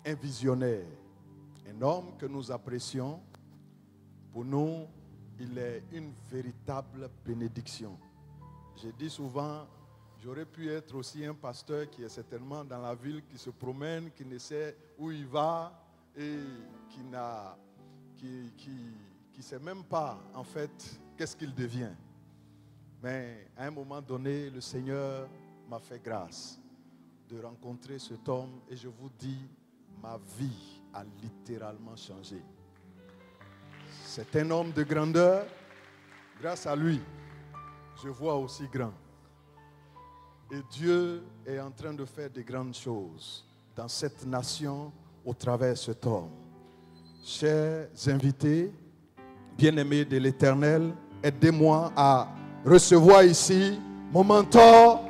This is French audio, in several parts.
un visionnaire, un homme que nous apprécions. Pour nous, il est une véritable bénédiction. Je dis souvent, j'aurais pu être aussi un pasteur qui est certainement dans la ville, qui se promène, qui ne sait où il va et qui ne sait même pas en fait qu'est-ce qu'il devient. Mais à un moment donné, le Seigneur m'a fait grâce de rencontrer cet homme et je vous dis, ma vie a littéralement changé. C'est un homme de grandeur. Grâce à lui, je vois aussi grand. Et Dieu est en train de faire de grandes choses dans cette nation au travers de cet homme. Chers invités, bien-aimés de l'Éternel, aidez-moi à recevoir ici mon mentor,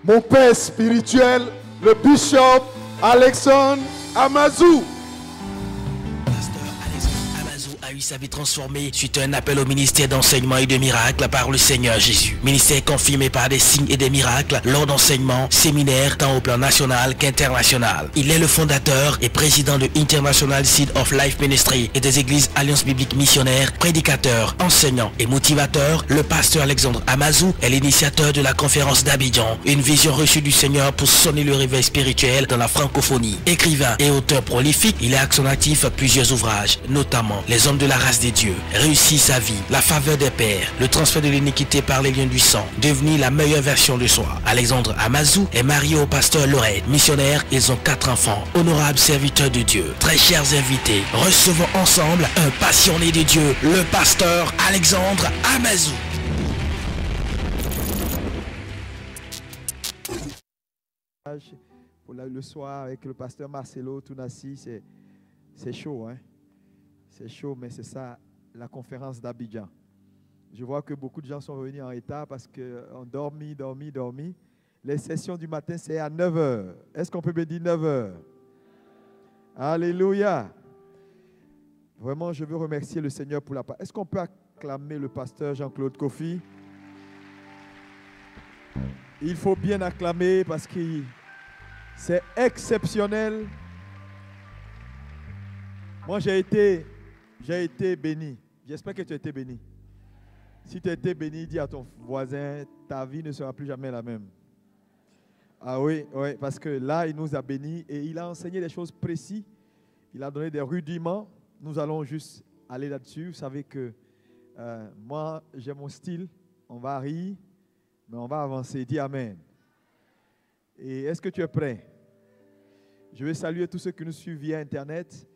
mon père spirituel, le bishop Alexandre Amazou. Sa vie transformée suite à un appel au ministère d'enseignement et de miracles par le Seigneur Jésus. Ministère confirmé par des signes et des miracles lors d'enseignements, séminaires tant au plan national qu'international. Il est le fondateur et président de International Seed of Life Ministry et des églises Alliance Biblique Missionnaire, prédicateur, enseignant et motivateur. Le pasteur Alexandre Amazou est l'initiateur de la conférence d'Abidjan, une vision reçue du Seigneur pour sonner le réveil spirituel dans la francophonie. Écrivain et auteur prolifique, il est à son actif plusieurs ouvrages, notamment Les hommes de la race des dieux, Réussit sa vie, La faveur des pères, Le transfert de l'iniquité par les liens du sang, Devenir la meilleure version de soi. Alexandre Amazou est marié au pasteur Lorette, missionnaire. Ils ont 4 enfants, honorables serviteurs de Dieu. Très chers invités, recevons ensemble un passionné de Dieu, le pasteur Alexandre Amazou. Pour le soir avec le pasteur Marcelo Tounassi, c'est chaud, hein? C'est chaud, mais c'est ça, la conférence d'Abidjan. Je vois que beaucoup de gens sont revenus en retard parce qu'on dormi. Les sessions du matin, c'est à 9h. Est-ce qu'on peut me dire 9h? Alléluia. Vraiment, je veux remercier le Seigneur pour la part. Est-ce qu'on peut acclamer le pasteur Jean-Claude Kofi? Il faut bien acclamer parce que c'est exceptionnel. Moi, j'ai été béni. J'espère que tu as été béni. Si tu as été béni, dis à ton voisin, ta vie ne sera plus jamais la même. Ah oui, parce que là, il nous a bénis et il a enseigné des choses précises. Il a donné des rudiments. Nous allons juste aller là-dessus. Vous savez que moi, j'ai mon style. On va rire, mais on va avancer. Dis Amen. Et est-ce que tu es prêt? Je vais saluer tous ceux qui nous suivent via Internet.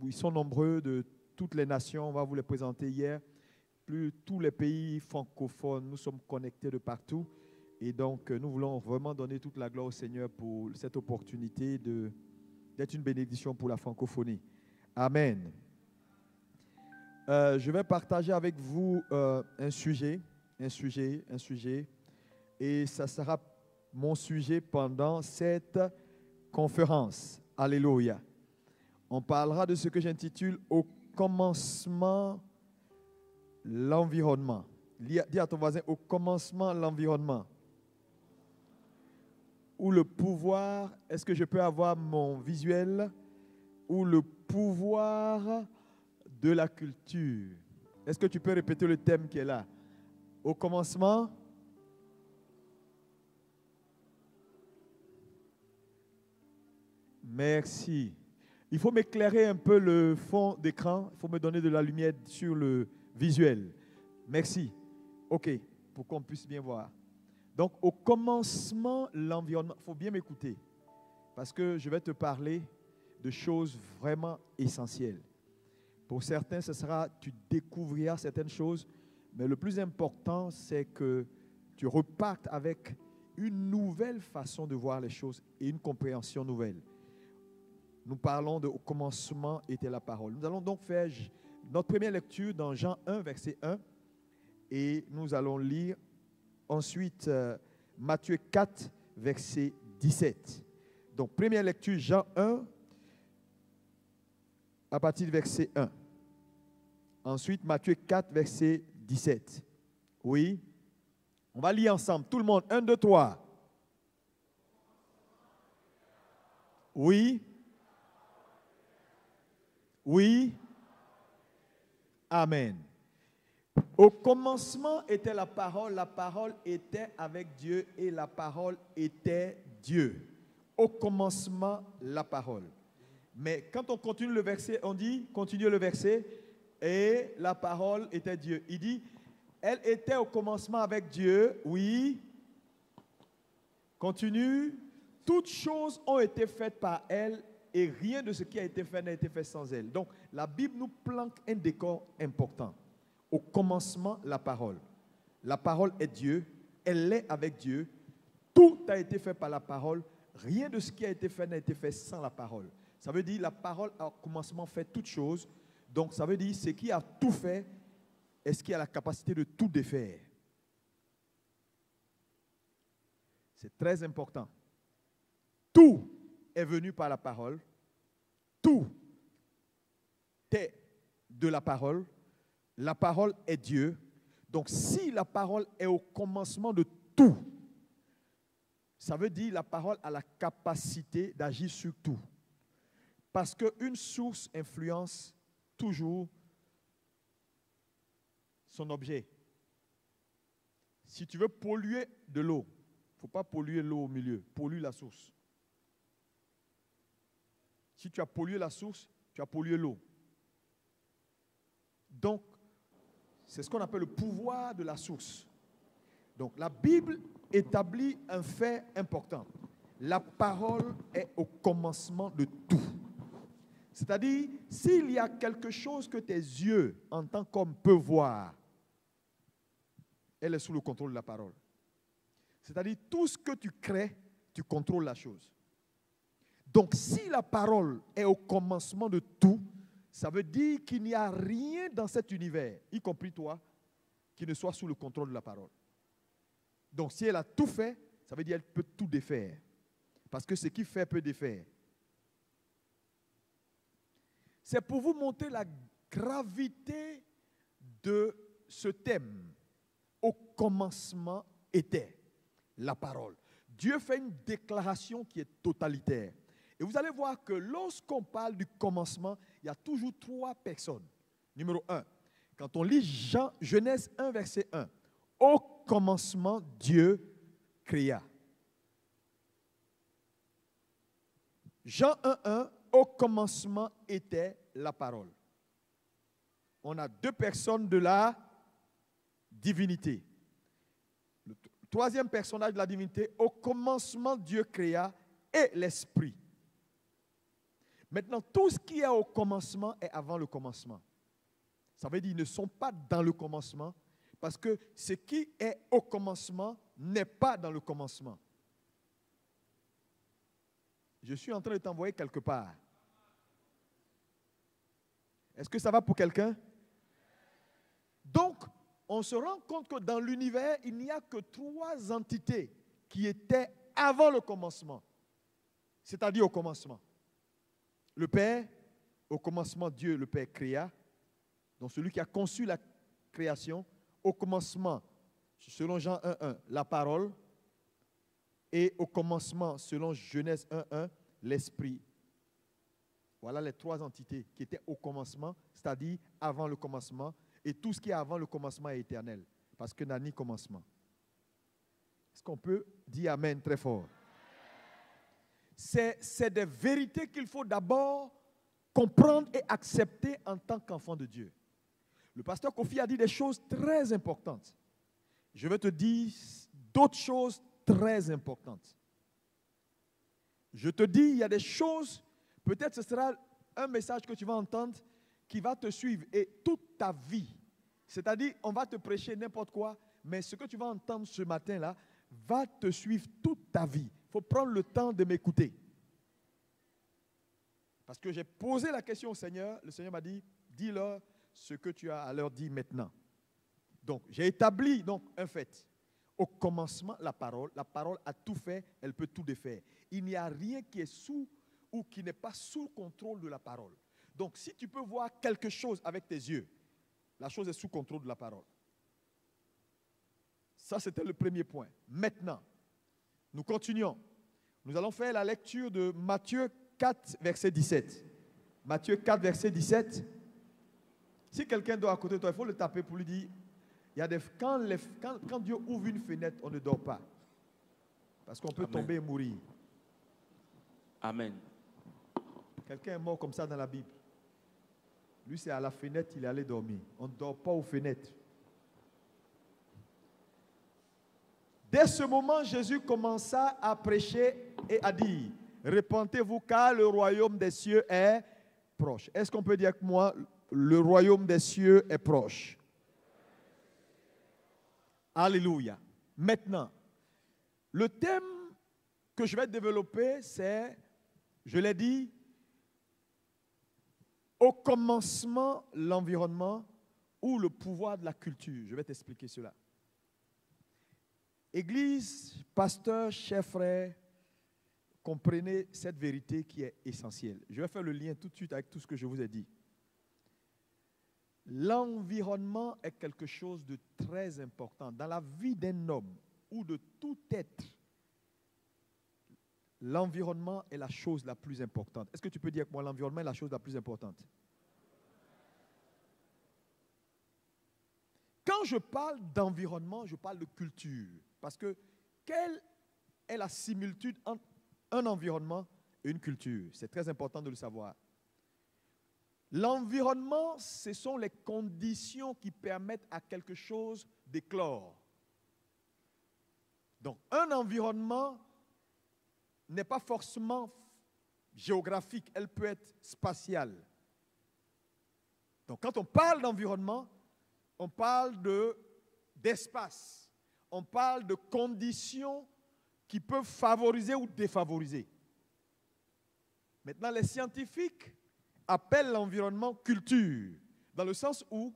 Ils sont nombreux de toutes les nations. On va vous les présenter hier. Tous les pays francophones, nous sommes connectés de partout. Et donc, nous voulons vraiment donner toute la gloire au Seigneur pour cette opportunité d'être une bénédiction pour la francophonie. Amen. Je vais partager avec vous un sujet. Et ça sera mon sujet pendant cette conférence. Alléluia. On parlera de ce que j'intitule « Au commencement, l'environnement ». Dis à ton voisin « Au commencement, l'environnement ». Ou le pouvoir, est-ce que je peux avoir mon visuel? Ou le pouvoir de la culture. Est-ce que tu peux répéter le thème qui est là? Au commencement, merci. Il faut m'éclairer un peu le fond d'écran. Il faut me donner de la lumière sur le visuel. Merci. OK, pour qu'on puisse bien voir. Donc, au commencement, l'environnement. Il faut bien m'écouter. Parce que je vais te parler de choses vraiment essentielles. Pour certains, tu découvriras certaines choses. Mais le plus important, c'est que tu repartes avec une nouvelle façon de voir les choses et une compréhension nouvelle. Nous parlons de « Au commencement était la parole ». Nous allons donc faire notre première lecture dans Jean 1, verset 1. Et nous allons lire ensuite Matthieu 4, verset 17. Donc, première lecture, Jean 1, à partir du verset 1. Ensuite, Matthieu 4, verset 17. Oui. On va lire ensemble. Tout le monde. 1, 2, 3. Oui. Oui. Amen. Au commencement était la parole était avec Dieu et la parole était Dieu. Au commencement, la parole. Mais quand on continue le verset, on dit, continue le verset, et la parole était Dieu. Il dit, elle était au commencement avec Dieu, oui. Continue. Toutes choses ont été faites par elle et rien de ce qui a été fait n'a été fait sans elle. Donc, la Bible nous planque un décor important. Au commencement, la parole. La parole est Dieu, elle est avec Dieu. Tout a été fait par la parole. Rien de ce qui a été fait n'a été fait sans la parole. Ça veut dire la parole a au commencement fait toutes choses. Donc, ça veut dire ce qui a tout fait est ce qui a la capacité de tout défaire. C'est très important. Tout est venu par la parole. Tout est de la parole. La parole est Dieu. Donc, si la parole est au commencement de tout, ça veut dire la parole a la capacité d'agir sur tout. Parce qu'une source influence toujours son objet. Si tu veux polluer de l'eau, il ne faut pas polluer l'eau au milieu, pollue la source. Si tu as pollué la source, tu as pollué l'eau. Donc, c'est ce qu'on appelle le pouvoir de la source. Donc, la Bible établit un fait important. La parole est au commencement de tout. C'est-à-dire, s'il y a quelque chose que tes yeux, en tant qu'homme, peuvent voir, elle est sous le contrôle de la parole. C'est-à-dire, tout ce que tu crées, tu contrôles la chose. Donc, si la parole est au commencement de tout, ça veut dire qu'il n'y a rien dans cet univers, y compris toi, qui ne soit sous le contrôle de la parole. Donc, si elle a tout fait, ça veut dire qu'elle peut tout défaire. Parce que ce qui fait peut défaire. C'est pour vous montrer la gravité de ce thème. Au commencement était la parole. Dieu fait une déclaration qui est totalitaire. Et vous allez voir que lorsqu'on parle du commencement, il y a toujours trois personnes. Numéro 1, quand on lit Genèse 1, verset 1, au commencement, Dieu créa. Jean 1, 1, au commencement était la parole. On a deux personnes de la divinité. Le troisième personnage de la divinité, au commencement, Dieu créa et l'esprit. Maintenant, tout ce qui est au commencement est avant le commencement. Ça veut dire qu'ils ne sont pas dans le commencement parce que ce qui est au commencement n'est pas dans le commencement. Je suis en train de t'envoyer quelque part. Est-ce que ça va pour quelqu'un? Donc, on se rend compte que dans l'univers, il n'y a que trois entités qui étaient avant le commencement. C'est-à-dire au commencement. Le Père, au commencement, Dieu, le Père, créa. Donc, celui qui a conçu la création. Au commencement, selon Jean 1.1, la parole. Et au commencement, selon Genèse 1.1, l'esprit. Voilà les trois entités qui étaient au commencement, c'est-à-dire avant le commencement. Et tout ce qui est avant le commencement est éternel, parce que n'a ni commencement. Est-ce qu'on peut dire Amen très fort? C'est des vérités qu'il faut d'abord comprendre et accepter en tant qu'enfant de Dieu. Le pasteur Kofi a dit des choses très importantes. Je vais te dire d'autres choses très importantes. Je te dis, il y a des choses, peut-être ce sera un message que tu vas entendre qui va te suivre et toute ta vie. C'est-à-dire, on va te prêcher n'importe quoi, mais ce que tu vas entendre ce matin-là va te suivre toute ta vie. Il faut prendre le temps de m'écouter. Parce que j'ai posé la question au Seigneur, le Seigneur m'a dit, dis-leur ce que tu as à leur dire maintenant. Donc, j'ai établi donc, un fait. Au commencement, la parole a tout fait, elle peut tout défaire. Il n'y a rien qui est sous ou qui n'est pas sous contrôle de la parole. Donc, si tu peux voir quelque chose avec tes yeux, la chose est sous contrôle de la parole. Ça, c'était le premier point. Maintenant, nous continuons. Nous allons faire la lecture de Matthieu 4, verset 17. Matthieu 4, verset 17. Si quelqu'un dort à côté de toi, il faut le taper pour lui dire, il y a quand Dieu ouvre une fenêtre, on ne dort pas. Parce qu'on peut tomber et mourir. Amen. Quelqu'un est mort comme ça dans la Bible. Lui, c'est à la fenêtre, il est allé dormir. On ne dort pas aux fenêtres. Dès ce moment, Jésus commença à prêcher et à dire, repentez-vous car le royaume des cieux est proche. Est-ce qu'on peut dire avec moi, le royaume des cieux est proche? Alléluia. Maintenant, le thème que je vais développer, c'est, je l'ai dit, au commencement, l'environnement ou le pouvoir de la culture. Je vais t'expliquer cela. Église, pasteur, chers frères, comprenez cette vérité qui est essentielle. Je vais faire le lien tout de suite avec tout ce que je vous ai dit. L'environnement est quelque chose de très important dans la vie d'un homme ou de tout être. L'environnement est la chose la plus importante. Est-ce que tu peux dire que moi, l'environnement est la chose la plus importante? Quand je parle d'environnement, je parle de culture. Parce que quelle est la similitude entre un environnement et une culture? C'est très important de le savoir. L'environnement, ce sont les conditions qui permettent à quelque chose d'éclore. Donc, un environnement n'est pas forcément géographique, elle peut être spatiale. Donc, quand on parle d'environnement, on parle d'espace, on parle de conditions qui peuvent favoriser ou défavoriser. Maintenant, les scientifiques appellent l'environnement culture, dans le sens où,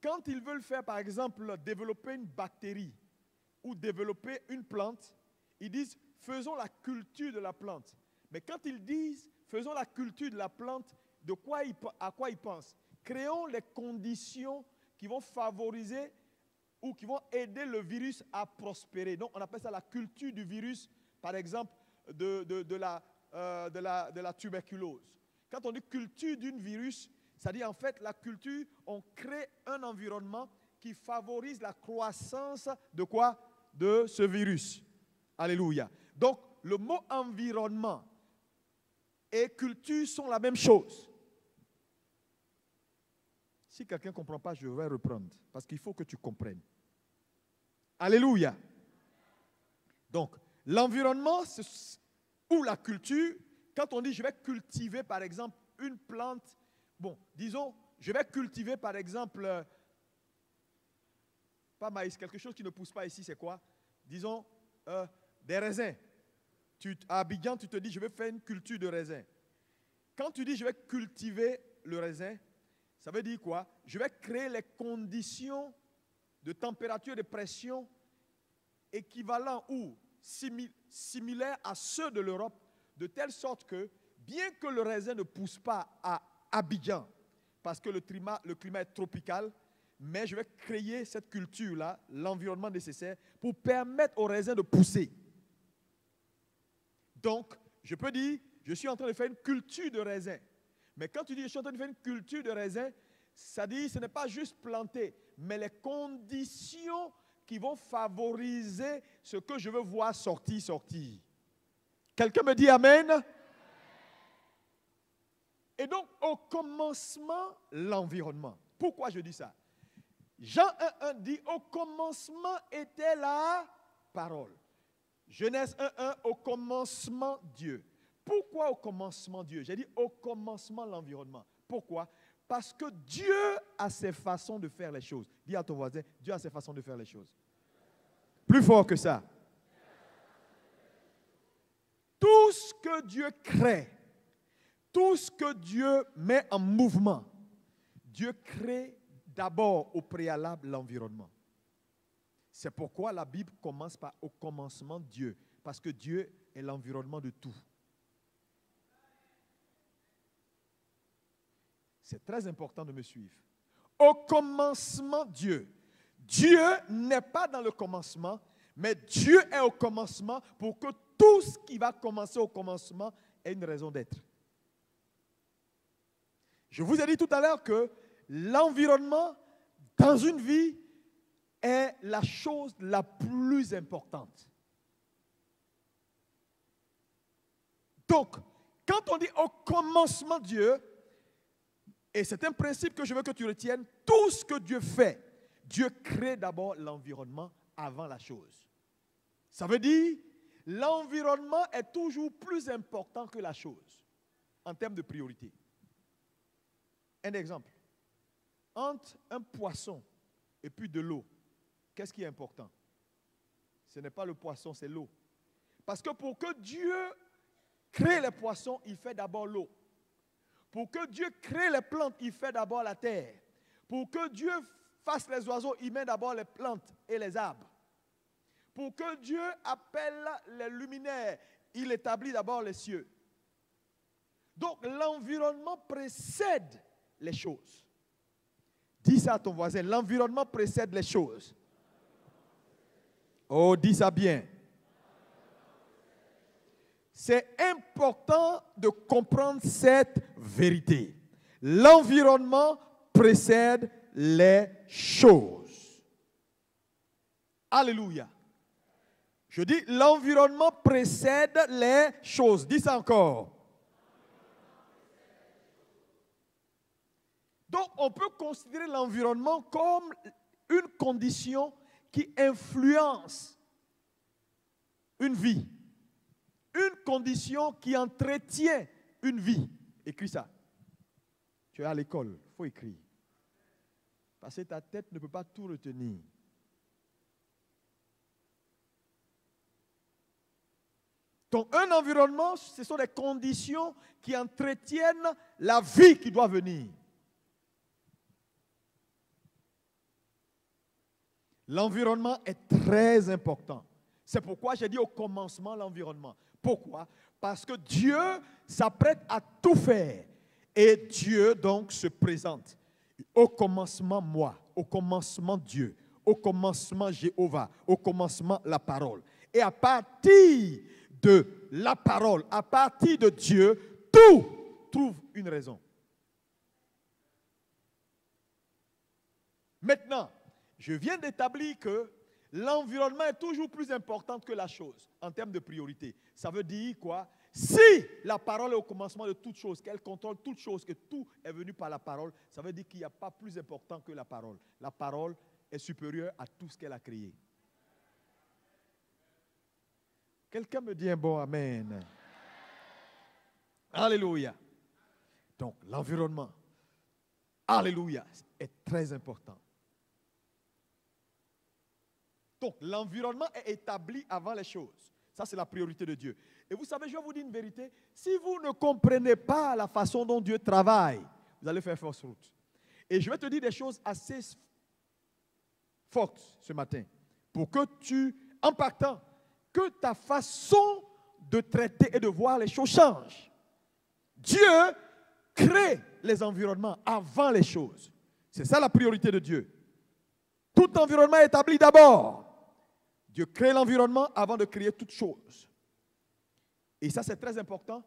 quand ils veulent faire, par exemple, développer une bactérie ou développer une plante, ils disent, faisons la culture de la plante. Mais quand ils disent, faisons la culture de la plante, à quoi ils pensent? Créons les conditions qui vont favoriser ou qui vont aider le virus à prospérer. Donc, on appelle ça la culture du virus, par exemple, de la tuberculose. Quand on dit culture d'un virus, ça dit en fait la culture, on crée un environnement qui favorise la croissance de quoi? De ce virus. Alléluia. Donc, le mot environnement et culture sont la même chose. Si quelqu'un ne comprend pas, je vais reprendre. Parce qu'il faut que tu comprennes. Alléluia. Donc, l'environnement ou la culture, quand on dit je vais cultiver par exemple une plante, bon, disons, je vais cultiver par exemple, pas maïs, quelque chose qui ne pousse pas ici, c'est quoi? Disons, des raisins. À Abidjan, tu te dis je vais faire une culture de raisins. Quand tu dis je vais cultiver le raisin, ça veut dire quoi? Je vais créer les conditions de température et de pression équivalents ou similaires à ceux de l'Europe, de telle sorte que, bien que le raisin ne pousse pas à Abidjan, parce que le climat est tropical, mais je vais créer cette culture-là, l'environnement nécessaire, pour permettre au raisin de pousser. Donc, je peux dire, je suis en train de faire une culture de raisin. Mais quand tu dis, je suis en train de faire une culture de raisin, ça dit, ce n'est pas juste planter, mais les conditions qui vont favoriser ce que je veux voir sortir. Quelqu'un me dit Amen? Et donc, au commencement, l'environnement. Pourquoi je dis ça? Jean 1,1 dit, au commencement était la parole. Genèse 1,1, au commencement Dieu. Pourquoi au commencement Dieu? J'ai dit au commencement l'environnement. Pourquoi? Parce que Dieu a ses façons de faire les choses. Dis à ton voisin, Dieu a ses façons de faire les choses. Plus fort que ça. Tout ce que Dieu crée, tout ce que Dieu met en mouvement, Dieu crée d'abord au préalable l'environnement. C'est pourquoi la Bible commence par au commencement Dieu. Parce que Dieu est l'environnement de tout. C'est très important de me suivre. Au commencement, Dieu. Dieu n'est pas dans le commencement, mais Dieu est au commencement pour que tout ce qui va commencer au commencement est une raison d'être. Je vous ai dit tout à l'heure que l'environnement dans une vie est la chose la plus importante. Donc, quand on dit au commencement Dieu, et c'est un principe que je veux que tu retiennes, tout ce que Dieu fait, Dieu crée d'abord l'environnement avant la chose. Ça veut dire, l'environnement est toujours plus important que la chose, en termes de priorité. Un exemple, entre un poisson et puis de l'eau, qu'est-ce qui est important? Ce n'est pas le poisson, c'est l'eau. Parce que pour que Dieu crée les poissons, il fait d'abord l'eau. Pour que Dieu crée les plantes, il fait d'abord la terre. Pour que Dieu fasse les oiseaux, il met d'abord les plantes et les arbres. Pour que Dieu appelle les luminaires, il établit d'abord les cieux. Donc l'environnement précède les choses. Dis ça à ton voisin, l'environnement précède les choses. Oh, dis ça bien. C'est important de comprendre cette vérité. L'environnement précède les choses. Alléluia. Je dis, l'environnement précède les choses. Dis ça encore. Donc, on peut considérer l'environnement comme une condition qui influence une vie. Une condition qui entretient une vie. Écris ça. Tu es à l'école, il faut écrire. Parce que ta tête ne peut pas tout retenir. Donc, un environnement, ce sont des conditions qui entretiennent la vie qui doit venir. L'environnement est très important. C'est pourquoi j'ai dit au commencement l'environnement. Pourquoi? Parce que Dieu s'apprête à tout faire. Et Dieu donc se présente. Au commencement, moi. Au commencement, Dieu. Au commencement, Jéhovah. Au commencement, la parole. Et à partir de la parole, à partir de Dieu, tout trouve une raison. Maintenant, je viens d'établir que l'environnement est toujours plus important que la chose en termes de priorité. Ça veut dire quoi? Si la parole est au commencement de toute chose, qu'elle contrôle toute chose, que tout est venu par la parole, ça veut dire qu'il n'y a pas plus important que la parole. La parole est supérieure à tout ce qu'elle a créé. Quelqu'un me dit un bon amen. Alléluia. Donc l'environnement, alléluia, est très important. Donc, l'environnement est établi avant les choses. Ça, c'est la priorité de Dieu. Et vous savez, je vais vous dire une vérité. Si vous ne comprenez pas la façon dont Dieu travaille, vous allez faire fausse route. Et je vais te dire des choses assez fortes ce matin. Pour que tu, en partant, que ta façon de traiter et de voir les choses change. Dieu crée les environnements avant les choses. C'est ça la priorité de Dieu. Tout environnement est établi d'abord. Dieu crée l'environnement avant de créer toute chose. Et ça, c'est très important.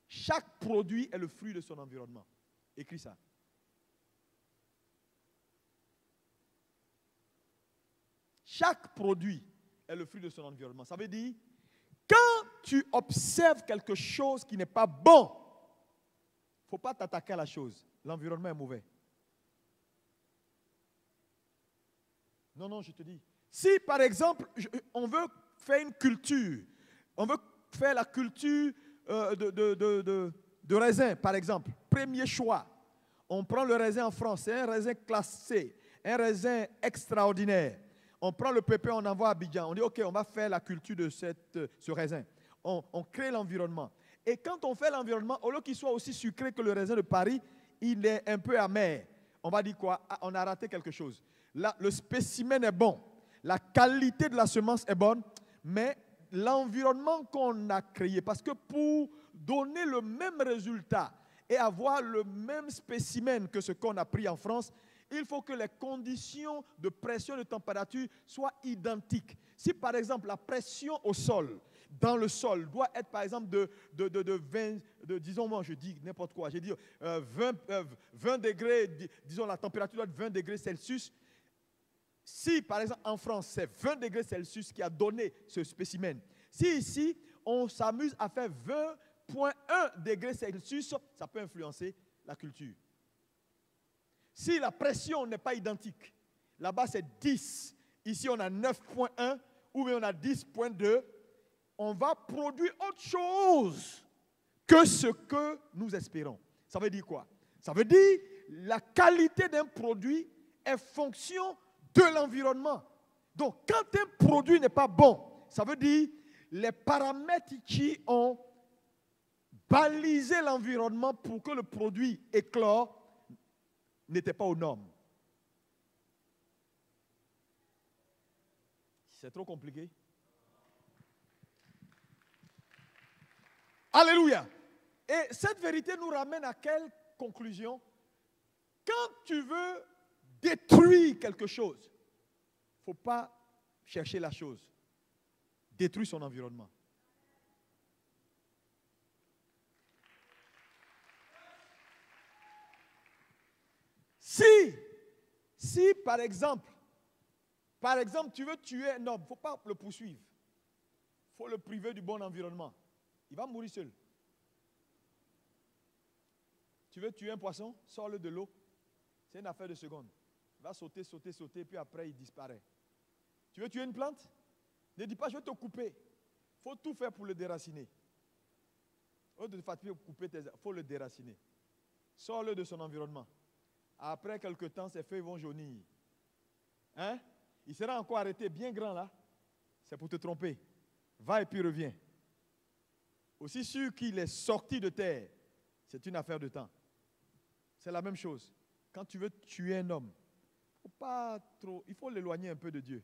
Chaque produit est le fruit de son environnement. Écris ça. Chaque produit est le fruit de son environnement. Ça veut dire, quand tu observes quelque chose qui n'est pas bon, il ne faut pas t'attaquer à la chose. L'environnement est mauvais. Non, je te dis. Si, par exemple, on veut faire une culture, on veut faire la culture de raisin, par exemple, premier choix, on prend le raisin en France, c'est un raisin classé, un raisin extraordinaire. On prend le pépé, on envoie à Abidjan, on dit, OK, on va faire la culture de ce raisin. On crée l'environnement. Et quand on fait l'environnement, au lieu qu'il soit aussi sucré que le raisin de Paris, il est un peu amer. On va dire quoi? Ah, on a raté quelque chose. Là, le spécimen est bon, la qualité de la semence est bonne, mais l'environnement qu'on a créé, parce que pour donner le même résultat et avoir le même spécimen que ce qu'on a pris en France, il faut que les conditions de pression et de température soient identiques. Si par exemple la pression au sol dans le sol doit être par exemple de 20, disons moi je dis n'importe quoi, j'ai dit 20 degrés, disons la température doit être 20 degrés Celsius. Si par exemple en France c'est 20 degrés Celsius qui a donné ce spécimen, si ici on s'amuse à faire 20,1 degrés Celsius, ça peut influencer la culture. Si la pression n'est pas identique, là-bas c'est 10, ici on a 9,1 ou bien on a 10,2, on va produire autre chose que ce que nous espérons. Ça veut dire quoi? Ça veut dire la qualité d'un produit est fonction de l'environnement. Donc quand un produit n'est pas bon, ça veut dire les paramètres qui ont balisé l'environnement pour que le produit éclore n'étaient pas aux normes. C'est trop compliqué. Alléluia. Et cette vérité nous ramène à quelle conclusion? Quand tu veux détruire quelque chose, il ne faut pas chercher la chose. Détruire son environnement. Si par exemple, tu veux tuer un homme, il ne faut pas le poursuivre. Il faut le priver du bon environnement. Il va mourir seul. Tu veux tuer un poisson, sors-le de l'eau. C'est une affaire de secondes. Il va sauter, puis après il disparaît. Tu veux tuer une plante? Ne dis pas je vais te couper. Il faut tout faire pour le déraciner. Au lieu de fatiguer, couper il faut le déraciner. Sors-le de son environnement. Après quelque temps, ses feuilles vont jaunir. Hein? Il sera encore arrêté bien grand là. C'est pour te tromper. Va et puis reviens. Aussi sûr qu'il est sorti de terre, c'est une affaire de temps. C'est la même chose. Quand tu veux tuer un homme, il faut l'éloigner un peu de Dieu.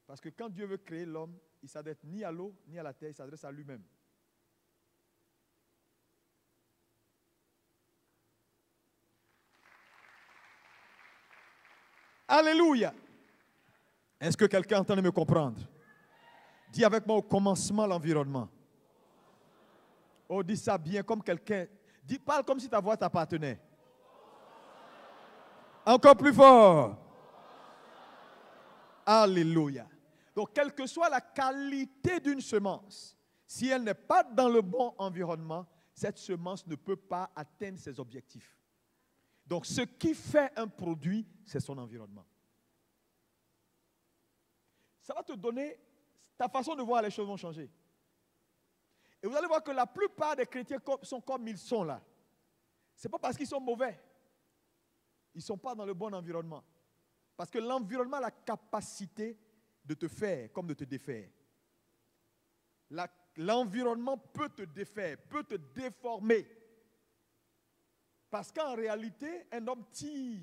Parce que quand Dieu veut créer l'homme, il ne s'adresse ni à l'eau, ni à la terre, il s'adresse à lui-même. Alléluia. Est-ce que quelqu'un entend de me comprendre? Dis avec moi au commencement l'environnement. Oh, dis ça bien comme quelqu'un. Parle comme si ta voix t'appartenait. Encore plus fort. Alléluia. Donc, quelle que soit la qualité d'une semence, si elle n'est pas dans le bon environnement, cette semence ne peut pas atteindre ses objectifs. Donc, ce qui fait un produit, c'est son environnement. Ça va te donner, ta façon de voir les choses vont changer. Et vous allez voir que la plupart des chrétiens sont comme ils sont là. Ce n'est pas parce qu'ils sont mauvais. Ils ne sont pas dans le bon environnement. Parce que l'environnement a la capacité de te faire comme de te défaire. L'environnement peut te défaire, peut te déformer. Parce qu'en réalité, un homme tire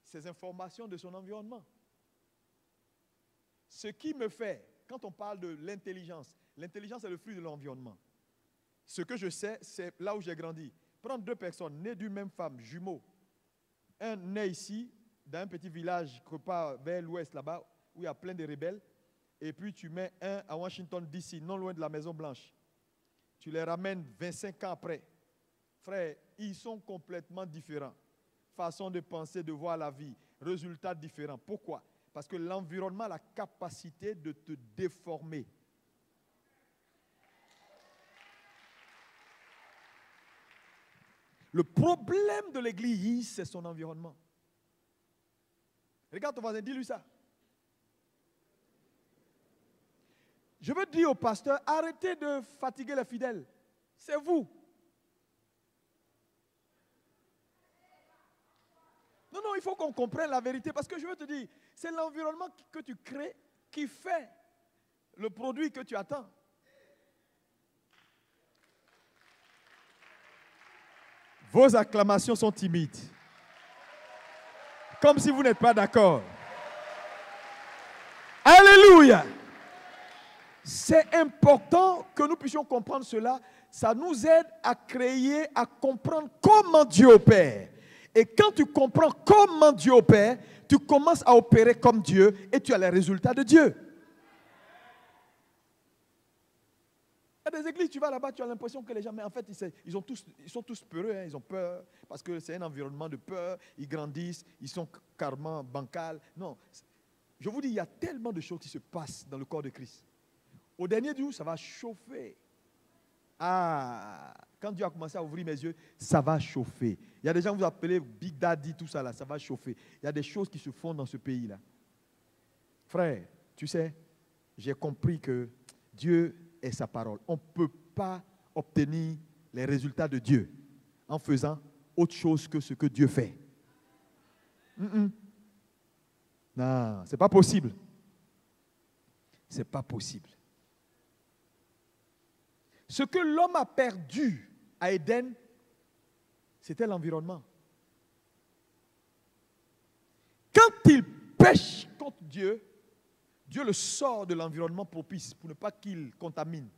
ses informations de son environnement. Ce qui me fait, quand on parle de l'intelligence est le fruit de l'environnement. Ce que je sais, c'est là où j'ai grandi. Prendre deux personnes nées d'une même femme, jumeaux. Un né ici, dans un petit village, vers l'ouest là-bas, où il y a plein de rebelles. Et puis tu mets un à Washington DC, non loin de la Maison Blanche. Tu les ramènes 25 ans après. Frère, ils sont complètement différents. Façon de penser, de voir la vie. Résultats différents. Pourquoi? Parce que l'environnement a la capacité de te déformer. Le problème de l'église, c'est son environnement. Regarde ton voisin, dis-lui ça. Je veux dire au pasteur, arrêtez de fatiguer les fidèles. C'est vous. Non, il faut qu'on comprenne la vérité. Parce que je veux te dire, c'est l'environnement que tu crées qui fait le produit que tu attends. Vos acclamations sont timides. Comme si vous n'êtes pas d'accord. Alléluia. C'est important que nous puissions comprendre cela. Ça nous aide à créer, à comprendre comment Dieu opère. Et quand tu comprends comment Dieu opère, tu commences à opérer comme Dieu et tu as les résultats de Dieu. Il y a des églises, tu vas là-bas, tu as l'impression que les gens, mais en fait, ils sont tous peureux, hein, ils ont peur, parce que c'est un environnement de peur, ils grandissent, ils sont carrément bancals. Non, je vous dis, il y a tellement de choses qui se passent dans le corps de Christ. Au dernier jour, ça va chauffer. Ah, quand Dieu a commencé à ouvrir mes yeux, ça va chauffer. Il y a des gens que vous appelez Big Daddy, tout ça là, ça va chauffer. Il y a des choses qui se font dans ce pays-là. Frère, tu sais, j'ai compris que Dieu est sa parole. On ne peut pas obtenir les résultats de Dieu en faisant autre chose que ce que Dieu fait. Non, ce n'est pas possible. Ce n'est pas possible. Ce que l'homme a perdu à Éden, c'était l'environnement. Quand il pêche contre Dieu, Dieu le sort de l'environnement propice pour ne pas qu'il contamine.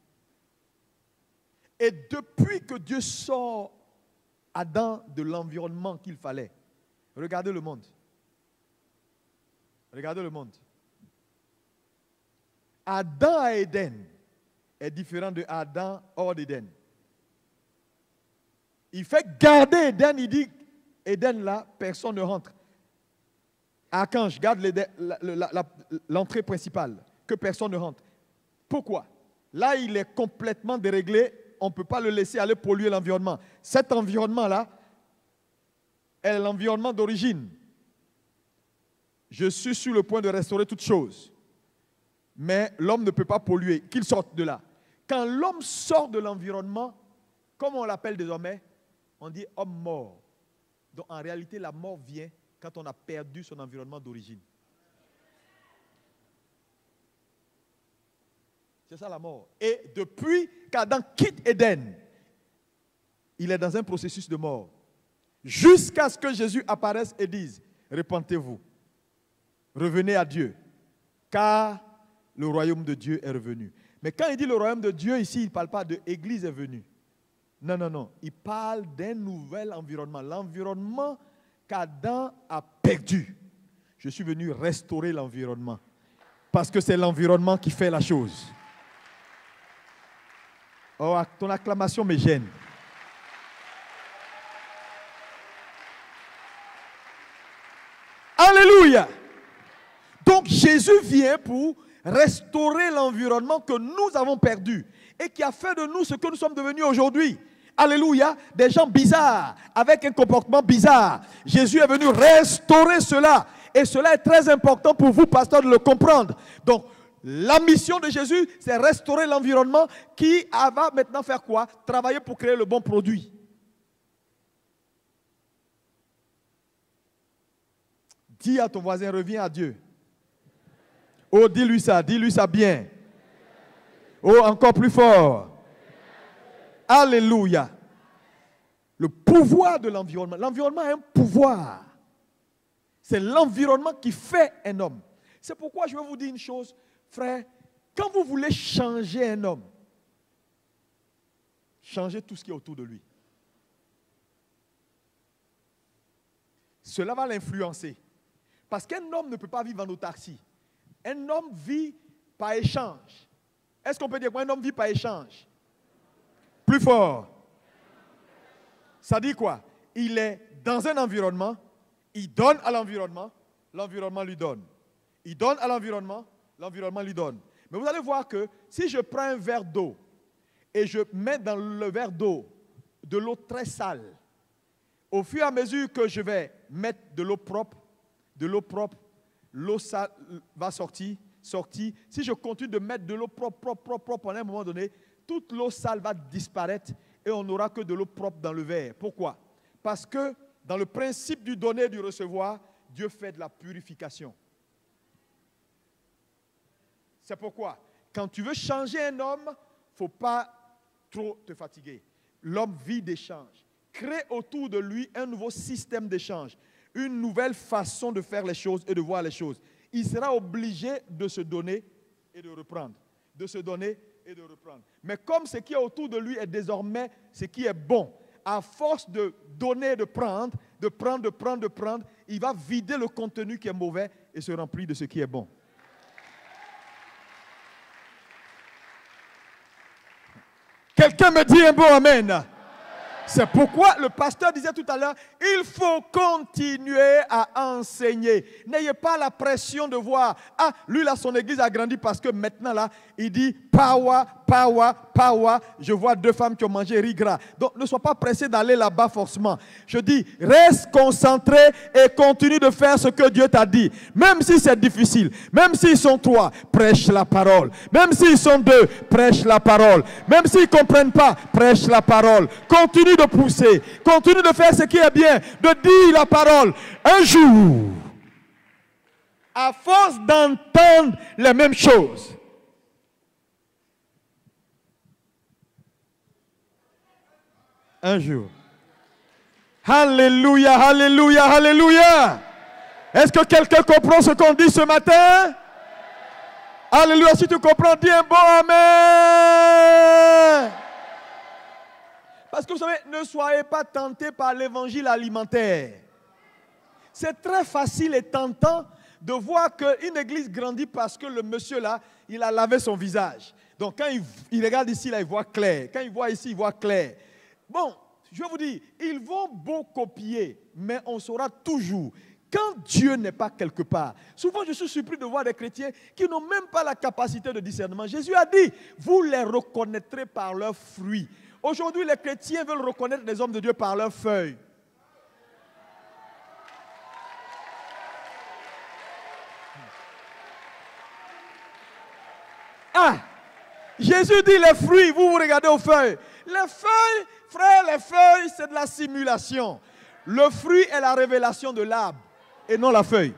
Et depuis que Dieu sort Adam de l'environnement qu'il fallait, regardez le monde. Regardez le monde. Adam à Éden est différent de Adam hors d'Éden. Il fait garder Éden, il dit, Éden là, personne ne rentre. Archange, garde l'entrée principale, que personne ne rentre. Pourquoi? Là, il est complètement déréglé, on ne peut pas le laisser aller polluer l'environnement. Cet environnement-là est l'environnement d'origine. Je suis sur le point de restaurer toutes choses. Mais l'homme ne peut pas polluer, qu'il sorte de là. Quand l'homme sort de l'environnement, comme on l'appelle désormais, on dit homme mort. Donc en réalité, la mort vient quand on a perdu son environnement d'origine. C'est ça la mort. Et depuis qu'Adam quitte Éden, il est dans un processus de mort. Jusqu'à ce que Jésus apparaisse et dise, repentez-vous, revenez à Dieu, car le royaume de Dieu est revenu. Mais quand il dit le royaume de Dieu, ici, il ne parle pas de l'église est venue. Non, non, non. Il parle d'un nouvel environnement. L'environnement qu'Adam a perdu. Je suis venu restaurer l'environnement. Parce que c'est l'environnement qui fait la chose. Oh, ton acclamation me gêne. Alléluia. Donc Jésus vient pour restaurer l'environnement que nous avons perdu et qui a fait de nous ce que nous sommes devenus aujourd'hui. Alléluia, des gens bizarres, avec un comportement bizarre. Jésus est venu restaurer cela. Et cela est très important pour vous, pasteurs, de le comprendre. Donc, la mission de Jésus, c'est restaurer l'environnement qui va maintenant faire quoi? Travailler pour créer le bon produit. Dis à ton voisin, reviens à Dieu. Oh, dis-lui ça bien. Oh, encore plus fort. Alléluia. Le pouvoir de l'environnement. L'environnement a un pouvoir. C'est l'environnement qui fait un homme. C'est pourquoi je vais vous dire une chose, frère. Quand vous voulez changer un homme, changez tout ce qui est autour de lui. Cela va l'influencer. Parce qu'un homme ne peut pas vivre en autarcie. Un homme vit par échange. Est-ce qu'on peut dire qu'un homme vit par échange? Plus fort. Ça dit quoi? Il est dans un environnement, il donne à l'environnement, l'environnement lui donne. Il donne à l'environnement, l'environnement lui donne. Mais vous allez voir que si je prends un verre d'eau et je mets dans le verre d'eau de l'eau très sale, au fur et à mesure que je vais mettre de l'eau propre, l'eau sale va sortir. Si je continue de mettre de l'eau propre, à un moment donné, toute l'eau sale va disparaître et on n'aura que de l'eau propre dans le verre. Pourquoi? Parce que dans le principe du donner et du recevoir, Dieu fait de la purification. C'est pourquoi, quand tu veux changer un homme, il ne faut pas trop te fatiguer. L'homme vit d'échange. Crée autour de lui un nouveau système d'échange, une nouvelle façon de faire les choses et de voir les choses. Il sera obligé de se donner et de reprendre. De se donner et de reprendre. Mais comme ce qui est autour de lui est désormais ce qui est bon, à force de donner et de prendre, de prendre, il va vider le contenu qui est mauvais et se remplir de ce qui est bon. Quelqu'un me dit un bon amen. C'est pourquoi le pasteur disait tout à l'heure, il faut continuer à enseigner. N'ayez pas la pression de voir, ah, lui là, son église a grandi parce que maintenant là, il dit power. Je vois 2 femmes qui ont mangé riz gras. Donc ne sois pas pressé d'aller là-bas forcément. Je dis, reste concentré et continue de faire ce que Dieu t'a dit. Même si c'est difficile, même s'ils sont 3, prêche la parole. Même s'ils sont 2, prêche la parole. Même s'ils ne comprennent pas, prêche la parole. Continue de pousser, continue de faire ce qui est bien, de dire la parole. Un jour, à force d'entendre les mêmes choses, un jour, alléluia, alléluia, alléluia. Est-ce que quelqu'un comprend ce qu'on dit ce matin? Alléluia, si tu comprends, dis un bon amen. Parce que vous savez, ne soyez pas tentés par l'évangile alimentaire. C'est très facile et tentant de voir qu'une église grandit parce que le monsieur là, il a lavé son visage. Donc quand il regarde ici, là, il voit clair. Quand il voit ici, il voit clair. Bon, je vais vous dire, ils vont beau copier, mais on saura toujours. Quand Dieu n'est pas quelque part, souvent je suis surpris de voir des chrétiens qui n'ont même pas la capacité de discernement. Jésus a dit, vous les reconnaîtrez par leurs fruits. Aujourd'hui, les chrétiens veulent reconnaître les hommes de Dieu par leurs feuilles. Ah, Jésus dit les fruits, vous regardez aux feuilles. Les feuilles, frère, les feuilles, c'est de la simulation. Le fruit est la révélation de l'arbre et non la feuille.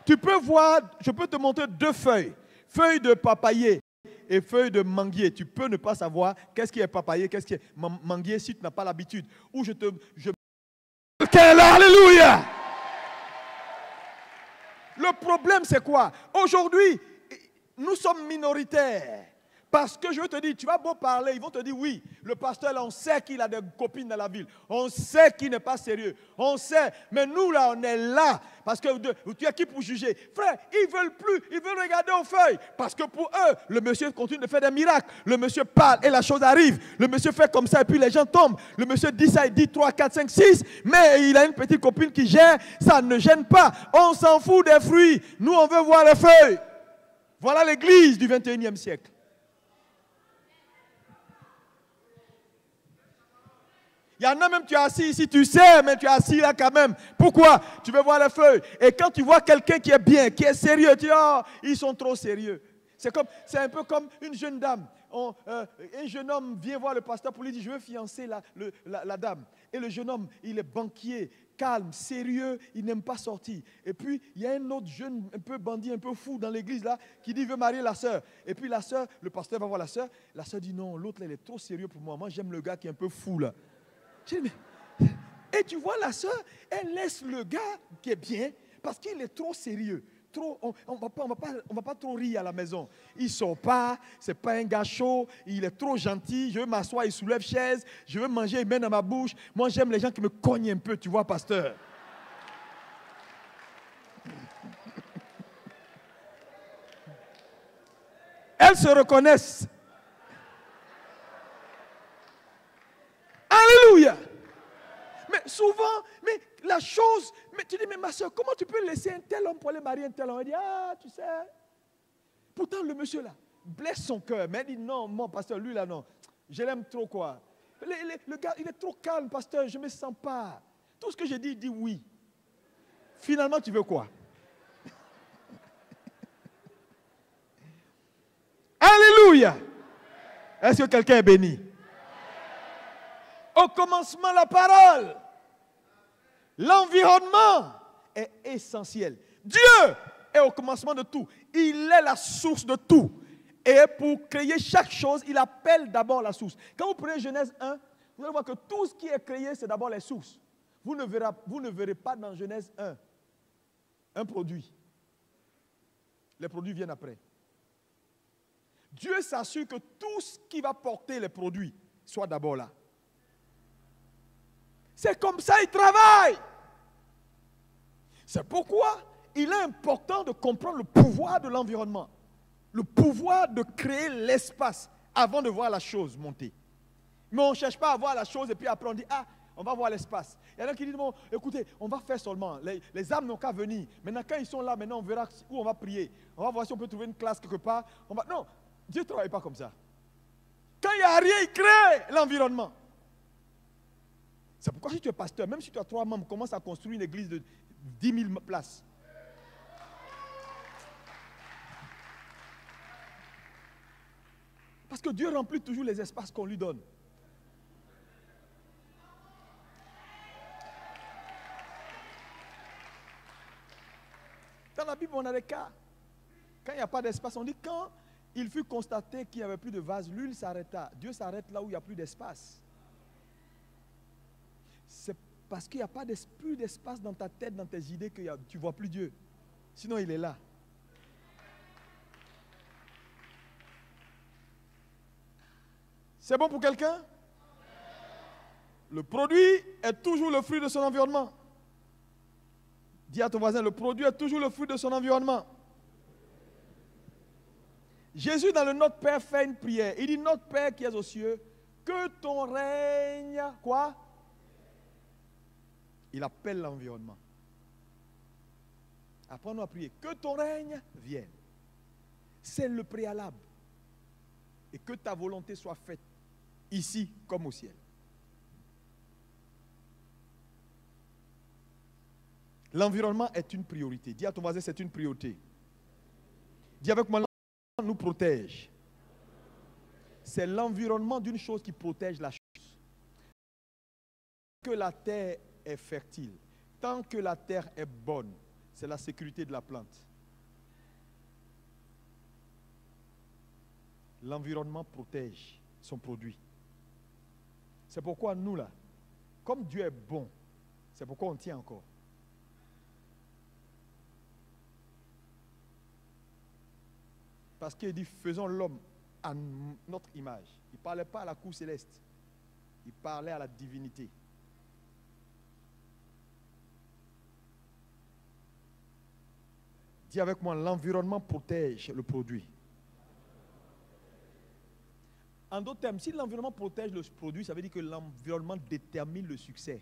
Tu peux voir, je peux te montrer 2 feuilles. Feuille de papayer et feuille de manguier. Tu peux ne pas savoir qu'est-ce qui est papayer, qu'est-ce qui est manguier si tu n'as pas l'habitude. Ou Alléluia! Le problème c'est quoi? Aujourd'hui, nous sommes minoritaires. Parce que je veux te dire, tu vas beau parler, ils vont te dire oui, le pasteur là, on sait qu'il a des copines dans la ville. On sait qu'il n'est pas sérieux. On sait, mais nous là, on est là. Parce que tu es qui pour juger? Frère, ils ne veulent plus, ils veulent regarder aux feuilles. Parce que pour eux, le monsieur continue de faire des miracles. Le monsieur parle et la chose arrive. Le monsieur fait comme ça et puis les gens tombent. Le monsieur dit ça, il dit 3, 4, 5, 6. Mais il a une petite copine qui gère, ça ne gêne pas. On s'en fout des fruits. Nous, on veut voir les feuilles. Voilà l'église du 21e siècle. Il y en a même, tu es assis ici, tu sais, mais tu es assis là quand même. Pourquoi? Tu veux voir les feuilles. Et quand tu vois quelqu'un qui est bien, qui est sérieux, tu dis, oh, ils sont trop sérieux. C'est un peu comme une jeune dame. Un jeune homme vient voir le pasteur pour lui dire, je veux fiancer la dame. Et le jeune homme, il est banquier, calme, sérieux, il n'aime pas sortir. Et puis, il y a un autre jeune, un peu bandit, un peu fou dans l'église là, qui dit, il veut marier la sœur. Et puis la sœur, le pasteur va voir la sœur dit, non, l'autre là, il est trop sérieux pour moi. Moi, j'aime le gars qui est un peu fou là. Et tu vois la soeur, elle laisse le gars qui est bien parce qu'il est trop sérieux. On va pas trop rire à la maison. Il ne sort pas, c'est pas un gars chaud, il est trop gentil. Je veux m'asseoir, il soulève chaise, je veux manger, il met dans ma bouche. Moi j'aime les gens qui me cognent un peu, tu vois, pasteur. Elles se reconnaissent. Alléluia. Mais souvent, mais la chose, mais tu dis, mais ma soeur, comment tu peux laisser un tel homme pour aller marier un tel homme? Elle dit, ah, tu sais. Pourtant, le monsieur là blesse son cœur. Mais elle dit, non, mon pasteur, lui là, non. Je l'aime trop, quoi. Le gars, il est trop calme, pasteur, je ne me sens pas. Tout ce que j'ai dit, il dit oui. Finalement, tu veux quoi? Alléluia. Est-ce que quelqu'un est béni? Au commencement, la parole. L'environnement est essentiel. Dieu est au commencement de tout. Il est la source de tout. Et pour créer chaque chose, il appelle d'abord la source. Quand vous prenez Genèse 1, vous allez voir que tout ce qui est créé, c'est d'abord les sources. Vous ne verrez pas dans Genèse 1 un produit. Les produits viennent après. Dieu s'assure que tout ce qui va porter les produits soit d'abord là. C'est comme ça il travaille. C'est pourquoi il est important de comprendre le pouvoir de l'environnement. Le pouvoir de créer l'espace avant de voir la chose monter. Mais on ne cherche pas à voir la chose et puis après on dit, ah, on va voir l'espace. Il y en a qui disent, bon, écoutez, on va faire seulement. Les âmes n'ont qu'à venir. Maintenant, quand ils sont là, maintenant on verra où on va prier. On va voir si on peut trouver une classe quelque part. Non, Dieu ne travaille pas comme ça. Quand il n'y a rien, il crée l'environnement. C'est pourquoi si tu es pasteur, même si tu as 3 membres, commence à construire une église de 10 000 places. Parce que Dieu remplit toujours les espaces qu'on lui donne. Dans la Bible, on a des cas. Quand il n'y a pas d'espace, on dit quand il fut constaté qu'il n'y avait plus de vase, l'huile s'arrêta. Dieu s'arrête là où il n'y a plus d'espace. C'est parce qu'il n'y a pas plus d'espace dans ta tête, dans tes idées, que tu ne vois plus Dieu. Sinon, il est là. C'est bon pour quelqu'un? Le produit est toujours le fruit de son environnement. Dis à ton voisin, le produit est toujours le fruit de son environnement. Jésus, dans le Notre Père, fait une prière. Il dit, Notre Père qui es aux cieux, que ton règne, quoi? Il appelle l'environnement. Apprends-nous à prier. Que ton règne vienne. C'est le préalable. Et que ta volonté soit faite, ici comme au ciel. L'environnement est une priorité. Dis à ton voisin, c'est une priorité. Dis avec moi, l'environnement nous protège. C'est l'environnement d'une chose qui protège la chose. Tant que la terre est fertile, tant que la terre est bonne, c'est la sécurité de la plante. L'environnement protège son produit. C'est pourquoi nous là, comme Dieu est bon, c'est pourquoi on tient encore. Parce qu'il dit, faisons l'homme à notre image. Il ne parlait pas à la cour céleste. Il parlait à la divinité. Dis avec moi, l'environnement protège le produit. En d'autres termes, si l'environnement protège le produit, ça veut dire que l'environnement détermine le succès.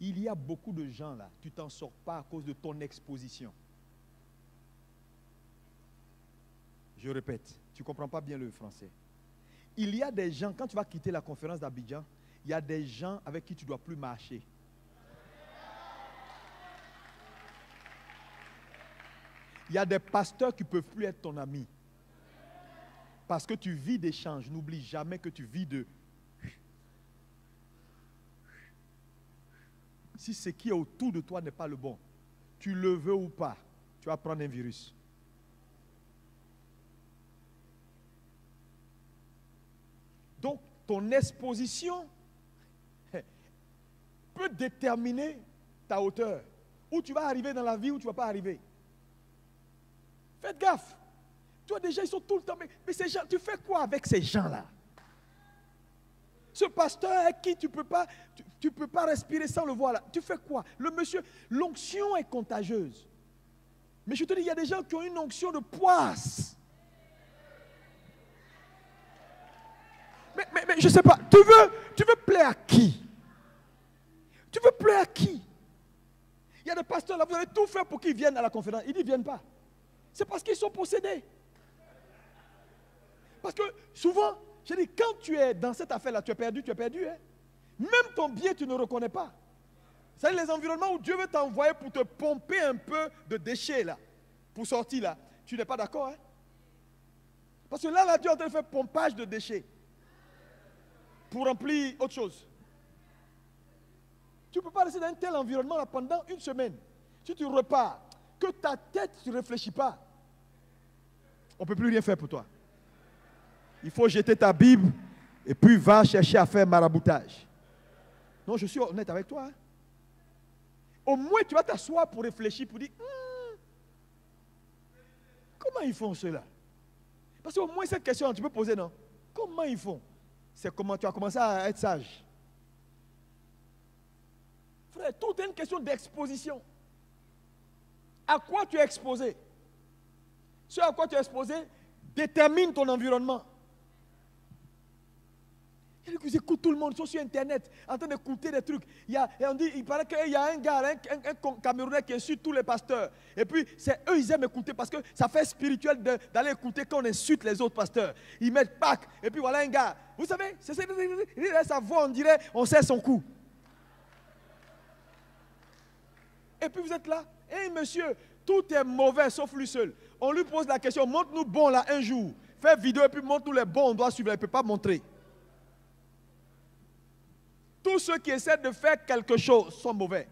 Il y a beaucoup de gens là, tu ne t'en sors pas à cause de ton exposition. Je répète, tu ne comprends pas bien le français. Il y a des gens, quand tu vas quitter la conférence d'Abidjan, il y a des gens avec qui tu ne dois plus marcher. Il y a des pasteurs qui ne peuvent plus être ton ami. Parce que tu vis d'échanges. N'oublie jamais que tu vis de... Si ce qui est autour de toi n'est pas le bon, tu le veux ou pas, tu vas prendre un virus. Donc, ton exposition peut déterminer ta hauteur. Où tu vas arriver dans la vie, où tu ne vas pas arriver. Faites gaffe. Toi, déjà, ils sont tout le temps. Mais ces gens, tu fais quoi avec ces gens-là? Ce pasteur avec qui tu peux pas respirer sans le voir là. Tu fais quoi? Le monsieur, l'onction est contagieuse. Mais je te dis, il y a des gens qui ont une onction de poisse. Mais je ne sais pas, tu veux plaire à qui? Tu veux plaire à qui? Il y a des pasteurs là, vous avez tout fait pour qu'ils viennent à la conférence. Ils ne viennent pas. C'est parce qu'ils sont possédés. Parce que souvent, je dis, quand tu es dans cette affaire-là, tu es perdu. Hein? Même ton bien, tu ne reconnais pas. C'est les environnements où Dieu veut t'envoyer pour te pomper un peu de déchets là, pour sortir là. Tu n'es pas d'accord, hein? Parce que là, Dieu est en train de faire pompage de déchets. Pour remplir autre chose. Tu ne peux pas rester dans un tel environnement là pendant une semaine. Si tu repars, que ta tête, tu ne réfléchis pas, on ne peut plus rien faire pour toi. Il faut jeter ta Bible et puis va chercher à faire maraboutage. Non, je suis honnête avec toi. Hein. Au moins, tu vas t'asseoir pour réfléchir, pour dire, comment ils font cela? Parce qu'au moins, cette question, tu peux poser, non? Comment ils font? C'est comment tu as commencé à être sage. Frère, tout est une question d'exposition. À quoi tu es exposé? Ce à quoi tu es exposé détermine ton environnement. Ils écoutent tout le monde, ils sont sur Internet, en train d'écouter des trucs. Il paraît qu'il y a un gars, un Camerounais qui insulte tous les pasteurs. Et puis, c'est eux, ils aiment écouter parce que ça fait spirituel d'aller écouter quand on insulte les autres pasteurs. Ils mettent Pâques, et puis voilà un gars. Vous savez, sa voix, on dirait, on sait son coup. Et puis vous êtes là, hey monsieur, tout est mauvais sauf lui seul. On lui pose la question, montre-nous bon là un jour. Fais vidéo et puis montre-nous les bons, on doit suivre, il ne peut pas montrer. Tous ceux qui essaient de faire quelque chose sont mauvais.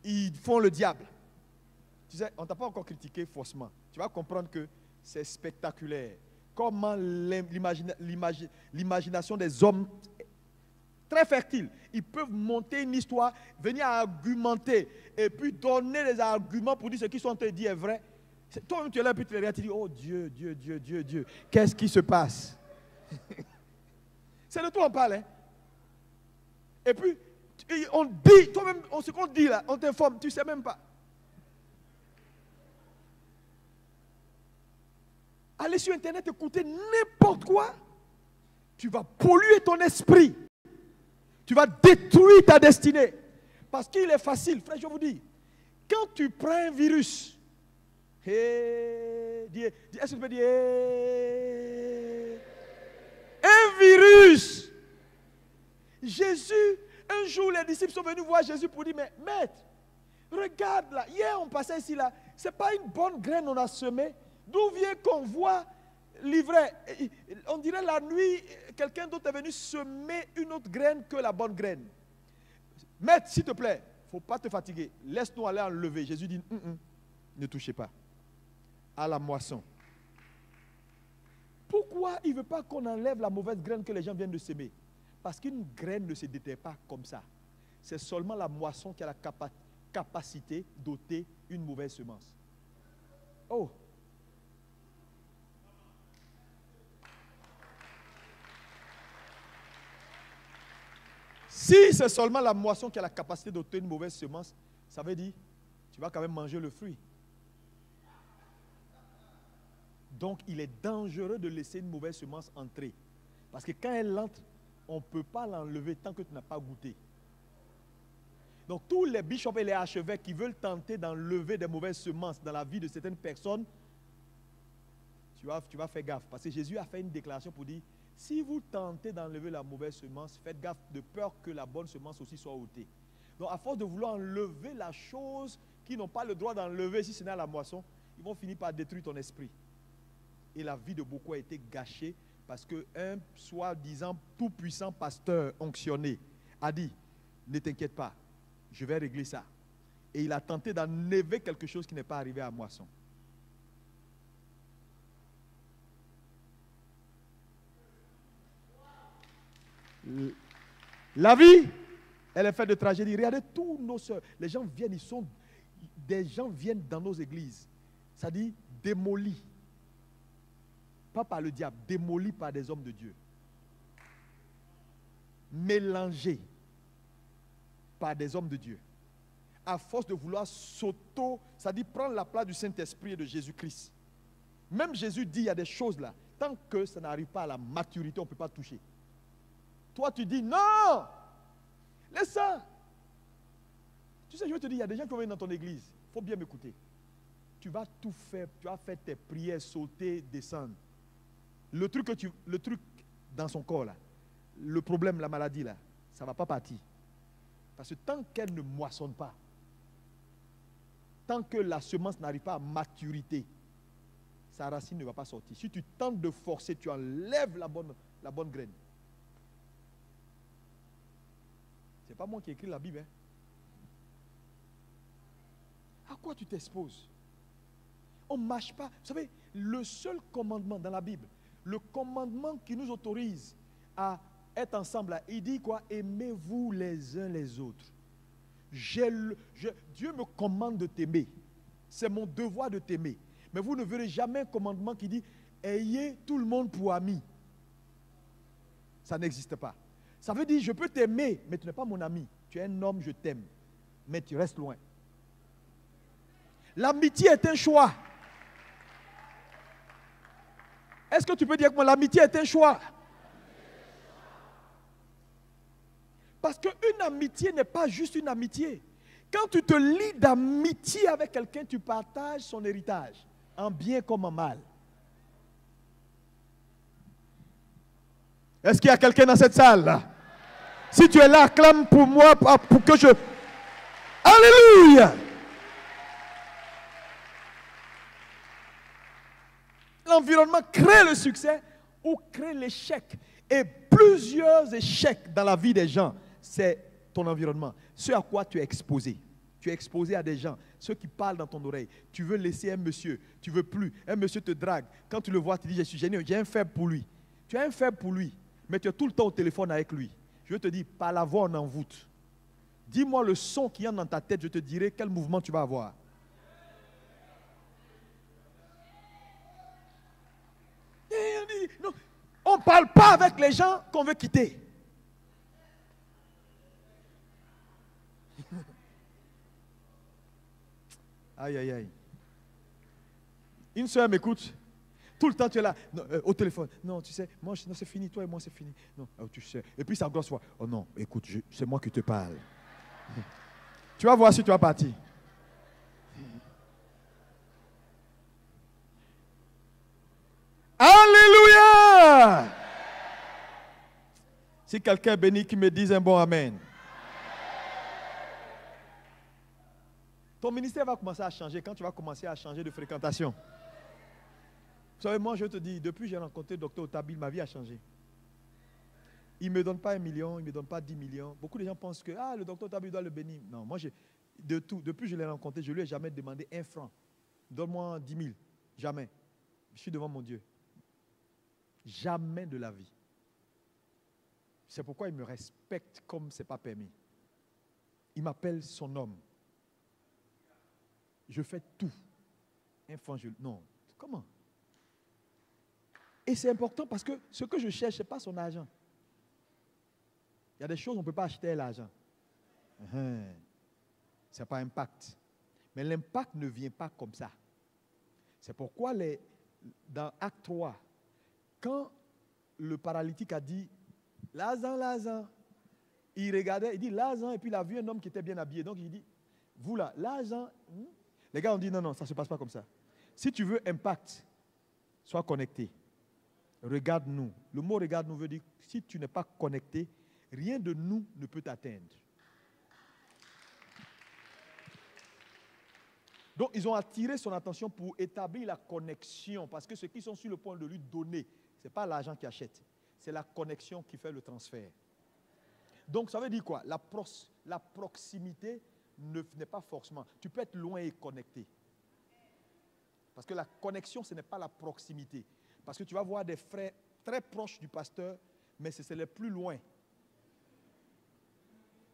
Ils font le diable. Tu sais, on ne t'a pas encore critiqué faussement. Tu vas comprendre que c'est spectaculaire. Comment l'imagination des hommes très fertile. Ils peuvent monter une histoire, venir argumenter et puis donner des arguments pour dire ce qu'ils sont en train de dire est vrai. Toi-même, tu es là et puis tu les regardes, tu dis, oh Dieu, Dieu, Dieu, Dieu, Dieu, qu'est-ce qui se passe? C'est de toi on parle, hein? Et puis, on dit, toi-même, ce qu'on dit là, on t'informe, tu ne sais même pas. Aller sur Internet, écouter n'importe quoi, tu vas polluer ton esprit. Tu vas détruire ta destinée. Parce qu'il est facile, frère, je vous dis, quand tu prends un virus, est-ce que tu peux dire, un virus. Jésus, un jour, les disciples sont venus voir Jésus pour dire, mais maître, regarde là, hier on passait ici là, ce n'est pas une bonne graine on a semée, d'où vient qu'on voit l'ivraie? On dirait la nuit, quelqu'un d'autre est venu semer une autre graine que la bonne graine. Maître, s'il te plaît, il ne faut pas te fatiguer, laisse-nous aller enlever. Jésus dit, ne touchez pas à la moisson. Pourquoi il ne veut pas qu'on enlève la mauvaise graine que les gens viennent de semer? Parce qu'une graine ne se déterre pas comme ça. C'est seulement la moisson qui a la capacité d'ôter une mauvaise semence. Oh! Si c'est seulement la moisson qui a la capacité d'ôter une mauvaise semence, ça veut dire tu vas quand même manger le fruit. Donc il est dangereux de laisser une mauvaise semence entrer. Parce que quand elle entre, on ne peut pas l'enlever tant que tu n'as pas goûté. Donc tous les bishops et les archevêques qui veulent tenter d'enlever des mauvaises semences dans la vie de certaines personnes, tu vas faire gaffe. Parce que Jésus a fait une déclaration pour dire, si vous tentez d'enlever la mauvaise semence, faites gaffe de peur que la bonne semence aussi soit ôtée. Donc à force de vouloir enlever la chose qu'ils n'ont pas le droit d'enlever si ce n'est à la moisson, ils vont finir par détruire ton esprit. Et la vie de beaucoup a été gâchée parce qu'un soi-disant tout-puissant pasteur onctionné a dit, ne t'inquiète pas, je vais régler ça. Et il a tenté d'enlever quelque chose qui n'est pas arrivé à moisson. La vie, elle est faite de tragédies. Regardez tous nos soeurs. Les gens viennent, des gens viennent dans nos églises. Ça dit démolis. Pas par le diable, démolis par des hommes de Dieu. Mélangés par des hommes de Dieu. À force de vouloir ça dit prendre la place du Saint-Esprit et de Jésus-Christ. Même Jésus dit, il y a des choses là, tant que ça n'arrive pas à la maturité, on ne peut pas toucher. Toi, tu dis non, laisse ça. Tu sais, je vais te dire, il y a des gens qui vont venir dans ton église. Il faut bien m'écouter. Tu vas tout faire, tu vas faire tes prières, sauter, descendre. Le truc dans son corps là, le problème, la maladie là, ça ne va pas partir. Parce que tant qu'elle ne moissonne pas, tant que la semence n'arrive pas à maturité, sa racine ne va pas sortir. Si tu tentes de forcer, tu enlèves la bonne graine. Ce n'est pas moi qui ai écrit la Bible. Hein. À quoi tu t'exposes? On ne marche pas. Vous savez, le seul commandement dans la Bible, le commandement qui nous autorise à être ensemble, là, il dit quoi? Aimez-vous les uns les autres. Dieu me commande de t'aimer. C'est mon devoir de t'aimer. Mais vous ne verrez jamais un commandement qui dit ayez tout le monde pour ami. Ça n'existe pas. Ça veut dire je peux t'aimer, mais tu n'es pas mon ami. Tu es un homme, je t'aime. mais tu restes loin. L'amitié est un choix. Est-ce que tu peux dire que l'amitié est un choix? Parce qu'une amitié n'est pas juste une amitié. Quand tu te lis d'amitié avec quelqu'un, tu partages son héritage, en bien comme en mal. Est-ce qu'il y a quelqu'un dans cette salle? Si tu es là, acclame pour moi, pour que je... Alléluia! L'environnement crée le succès ou crée l'échec. Et plusieurs échecs dans la vie des gens, c'est ton environnement. Ce à quoi tu es exposé. Tu es exposé à des gens, ceux qui parlent dans ton oreille. Tu veux laisser un monsieur, tu ne veux plus. Un monsieur te drague. Quand tu le vois, tu dis, je suis gêné, j'ai un faible pour lui. Tu as un faible pour lui, mais tu es tout le temps au téléphone avec lui. Je te dis, par la voix, on envoûte. Dis-moi le son qui est dans ta tête, je te dirai quel mouvement tu vas avoir. Non, on ne parle pas avec les gens qu'on veut quitter. Aïe, aïe, aïe. Une soeur m'écoute. Tout le temps, tu es là, non, au téléphone. Non, tu sais, moi, non, c'est fini, toi et moi, c'est fini. Non, tu sais. Et puis, ça grosse fois. Oh non, écoute, c'est moi qui te parle. Tu vas voir si tu vas partir. Alléluia! Si quelqu'un est béni, qui me dise un bon amen. Ton ministère va commencer à changer quand tu vas commencer à changer de fréquentation. Vous savez, moi, je te dis, depuis que j'ai rencontré le Dr Otabil, ma vie a changé. Il ne me donne pas 1 million, il ne me donne pas 10 millions. Beaucoup de gens pensent que le Dr Otabil doit le bénir. Non, moi, de tout, depuis que je l'ai rencontré, je ne lui ai jamais demandé 1 franc. Donne-moi 10 000. Jamais. Je suis devant mon Dieu. Jamais de la vie. C'est pourquoi il me respecte comme ce n'est pas permis. Il m'appelle son homme. Je fais tout. Non. Comment? Et c'est important parce que ce que je cherche, ce n'est pas son argent. Il y a des choses qu'on ne peut pas acheter à l'argent. Ce n'est pas impact. Mais l'impact ne vient pas comme ça. C'est pourquoi dans Acte 3, quand le paralytique a dit « Lazare », il regardait, il dit « Lazare », et puis il a vu un homme qui était bien habillé. Donc il dit « Vous là, Lazare ». Les gars ont dit « Non, ça ne se passe pas comme ça. Si tu veux impact, sois connecté. Regarde-nous. » Le mot « regarde-nous » veut dire si tu n'es pas connecté, rien de nous ne peut t'atteindre. Donc, ils ont attiré son attention pour établir la connexion. Parce que ceux qui sont sur le point de lui donner, ce n'est pas l'argent qui achète. C'est la connexion qui fait le transfert. Donc, ça veut dire quoi? La proximité n'est pas forcément. Tu peux être loin et connecté. Parce que la connexion, ce n'est pas la proximité. Parce que tu vas voir des frères très proches du pasteur, mais c'est les plus loin.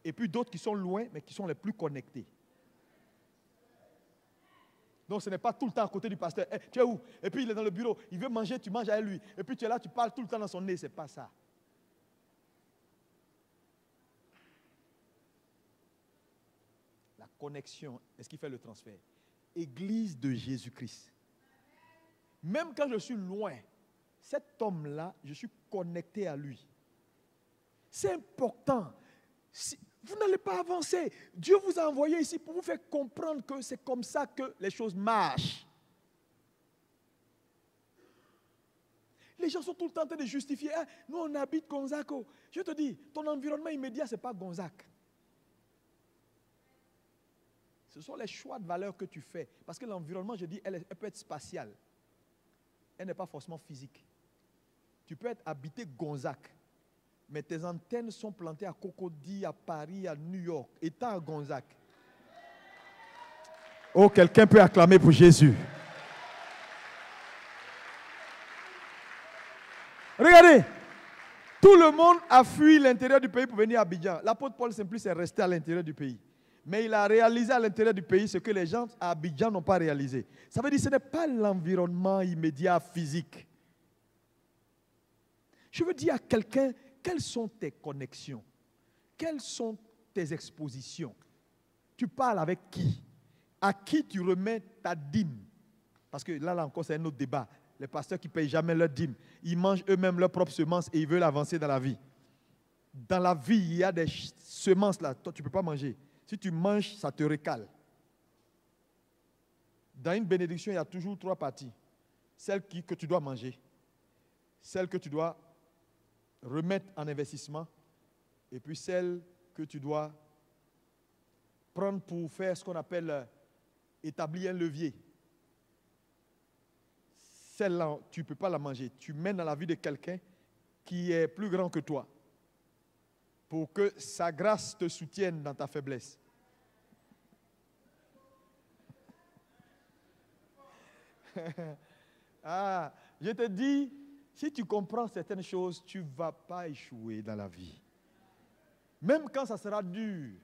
Et puis d'autres qui sont loin, mais qui sont les plus connectés. Donc ce n'est pas tout le temps à côté du pasteur. Hey, tu es où? Et puis il est dans le bureau, il veut manger, tu manges avec lui. Et puis tu es là, tu parles tout le temps dans son nez. Ce n'est pas ça. La connexion est ce qui fait le transfert. Église de Jésus-Christ. Même quand je suis loin, cet homme-là, je suis connecté à lui. C'est important. Vous n'allez pas avancer. Dieu vous a envoyé ici pour vous faire comprendre que c'est comme ça que les choses marchent. Les gens sont tout le temps en train de justifier. Nous, on habite Gonzac. Je te dis, ton environnement immédiat, ce n'est pas Gonzac. Ce sont les choix de valeur que tu fais. Parce que l'environnement, je dis, elle peut être spatiale. Elle n'est pas forcément physique. Tu peux être habité Gonzac. Mais tes antennes sont plantées à Cocody, à Paris, à New York, étant à Gonzac. Oh, quelqu'un peut acclamer pour Jésus. Regardez, tout le monde a fui l'intérieur du pays pour venir à Abidjan. L'apôtre Paul Simplice est resté à l'intérieur du pays. Mais il a réalisé à l'intérieur du pays ce que les gens à Abidjan n'ont pas réalisé. Ça veut dire que ce n'est pas l'environnement immédiat physique. Je veux dire à quelqu'un, quelles sont tes connexions? Quelles sont tes expositions? tu parles avec qui? À qui tu remets ta dîme? Parce que là encore, c'est un autre débat. Les pasteurs qui ne payent jamais leur dîme, ils mangent eux-mêmes leurs propres semences et ils veulent avancer dans la vie. Dans la vie, il y a des semences là, toi tu ne peux pas manger. Si tu manges, ça te recale. Dans une bénédiction, il y a toujours 3 parties. Celle que tu dois manger, celle que tu dois remettre en investissement, et puis celle que tu dois prendre pour faire ce qu'on appelle établir un levier. Celle-là, tu ne peux pas la manger. Tu mènes dans la vie de quelqu'un qui est plus grand que toi pour que sa grâce te soutienne dans ta faiblesse. Ah, je te dis, si tu comprends certaines choses, tu ne vas pas échouer dans la vie. Même quand ça sera dur,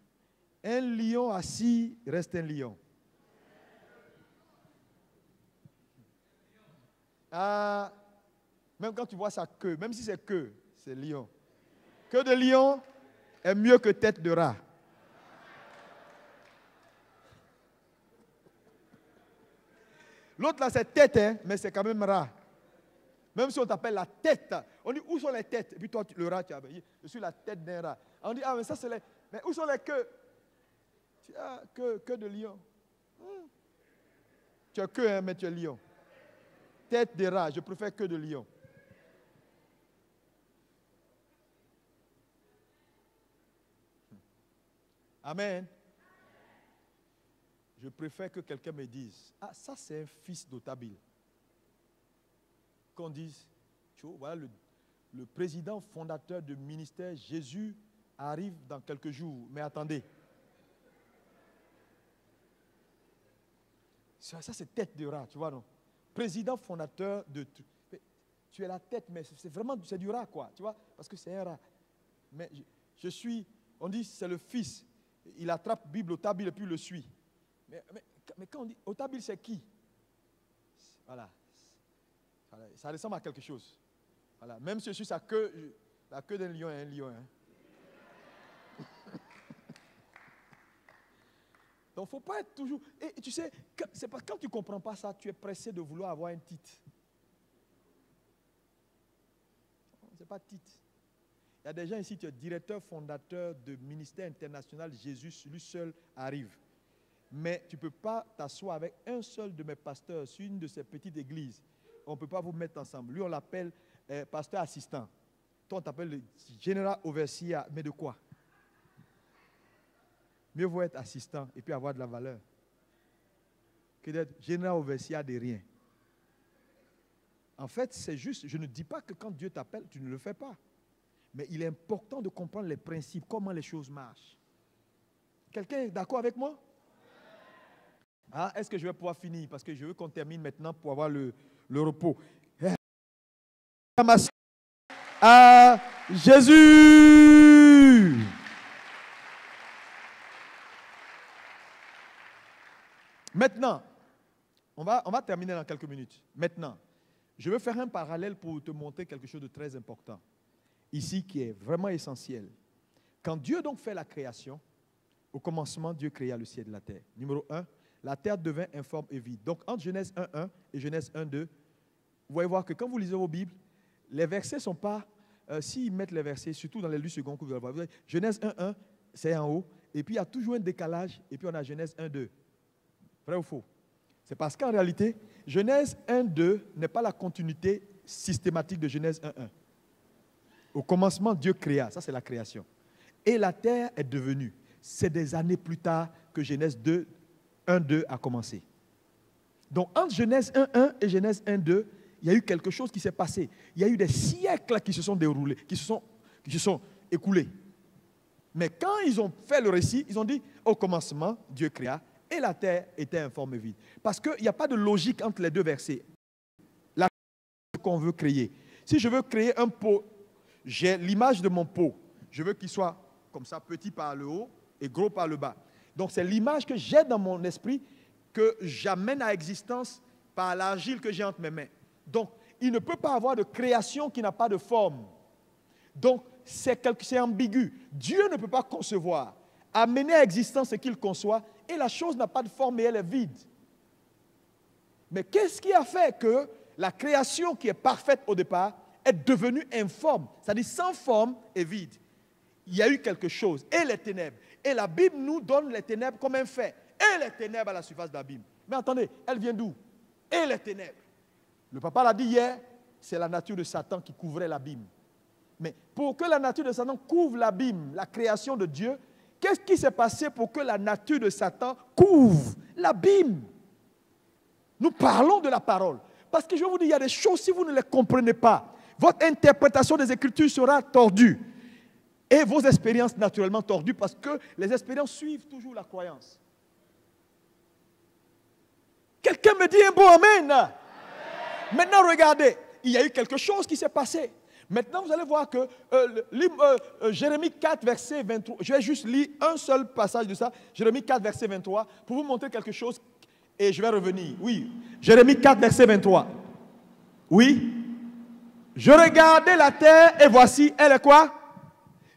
un lion assis reste un lion. Ah, même quand tu vois sa queue, même si c'est queue, c'est lion. Queue de lion est mieux que tête de rat. L'autre là, c'est tête, hein, mais c'est quand même rat. Même si on t'appelle la tête, on dit où sont les têtes? Et puis toi, le rat, tu as dit, je suis la tête d'un rat. On dit, ah, mais ça c'est les. Mais où sont les queues? Tu dis, ah, queue de lion. Tu as queue, hein, mais tu es lion. Tête de rat, je préfère queue de lion. Amen. Je préfère que quelqu'un me dise, ah, ça c'est un fils d'Otabil. Qu'on dise, tu vois, voilà le président fondateur du ministère Jésus arrive dans quelques jours. Mais attendez. Ça c'est tête de rat, tu vois, non? Président fondateur de... Tu es la tête, mais c'est vraiment du rat, quoi, tu vois, parce que c'est un rat. Mais je suis, on dit, c'est le fils. Il attrape Bible Otabil et puis il le suit. Mais quand on dit Otabil, c'est qui? Voilà. Ça ressemble à quelque chose. Voilà. Même si je suis sa queue, la queue d'un lion est un lion. Hein. Donc, il ne faut pas être toujours... Et tu sais, c'est parce que quand tu ne comprends pas ça, tu es pressé de vouloir avoir un titre. Ce n'est pas titre. Il y a des gens ici, tu es directeur, fondateur de ministère international, Jésus, lui seul arrive. Mais tu ne peux pas t'asseoir avec un seul de mes pasteurs sur une de ces petites églises. On ne peut pas vous mettre ensemble. Lui, on l'appelle pasteur assistant. Toi, on t'appelle le général overseer. Mais de quoi? Mieux vaut être assistant et puis avoir de la valeur que d'être général overseer de rien. En fait, c'est juste, je ne dis pas que quand Dieu t'appelle, tu ne le fais pas. Mais il est important de comprendre les principes, comment les choses marchent. Quelqu'un est d'accord avec moi? Ah, est-ce que je vais pouvoir finir? Parce que je veux qu'on termine maintenant pour avoir le repos. À Jésus! Maintenant, on va terminer dans quelques minutes. Maintenant, je veux faire un parallèle pour te montrer quelque chose de très important. Ici, qui est vraiment essentiel. Quand Dieu donc fait la création, au commencement, Dieu créa le ciel et la terre. Numéro 1, la terre devint informe et vide. Donc, entre Genèse 1.1 et Genèse 1.2, vous voyez voir que quand vous lisez vos Bibles, les versets ne sont pas... s'ils mettent les versets, surtout dans les livres seconds que vous allez voir, Genèse 1.1, c'est en haut, et puis il y a toujours un décalage, et puis on a Genèse 1.2. Vrai ou faux? C'est parce qu'en réalité, Genèse 1.2 n'est pas la continuité systématique de Genèse 1.1. Au commencement, Dieu créa, ça c'est la création. Et la terre est devenue. C'est des années plus tard que Genèse 1.2 a commencé. Donc entre Genèse 1.1 et Genèse 1.2, il y a eu quelque chose qui s'est passé. Il y a eu des siècles qui se sont déroulés, qui se sont écoulés. Mais quand ils ont fait le récit, ils ont dit, au commencement, Dieu créa, et la terre était informe et vide. Parce qu'il n'y a pas de logique entre les deux versets. La qu'on veut créer. Si je veux créer un pot, j'ai l'image de mon pot. Je veux qu'il soit comme ça, petit par le haut et gros par le bas. Donc c'est l'image que j'ai dans mon esprit que j'amène à existence par l'argile que j'ai entre mes mains. Donc il ne peut pas avoir de création qui n'a pas de forme. Donc c'est ambigu. Dieu ne peut pas concevoir amener à existence ce qu'il conçoit, et la chose n'a pas de forme et elle est vide. Mais qu'est-ce qui a fait que la création qui est parfaite au départ est devenue informe, c'est-à-dire sans forme et vide? Il y a eu quelque chose, et les ténèbres. Et la Bible nous donne les ténèbres comme un fait. Et les ténèbres à la surface de l'abîme. Mais attendez, elle vient d'où? Et les ténèbres. Le papa l'a dit hier, c'est la nature de Satan qui couvrait l'abîme. Mais pour que la nature de Satan couvre l'abîme, la création de Dieu, qu'est-ce qui s'est passé pour que la nature de Satan couvre l'abîme? Nous parlons de la parole. Parce que je vous dis, il y a des choses, si vous ne les comprenez pas, votre interprétation des Écritures sera tordue. Et vos expériences naturellement tordues, parce que les expériences suivent toujours la croyance. Quelqu'un me dit un bon amen. Amen. Maintenant, regardez, il y a eu quelque chose qui s'est passé. Maintenant, vous allez voir que Jérémie 4, verset 23, je vais juste lire un seul passage de ça, Jérémie 4, verset 23, pour vous montrer quelque chose, et je vais revenir. Oui, Jérémie 4, verset 23. Oui. Je regardais la terre, et voici, elle est quoi?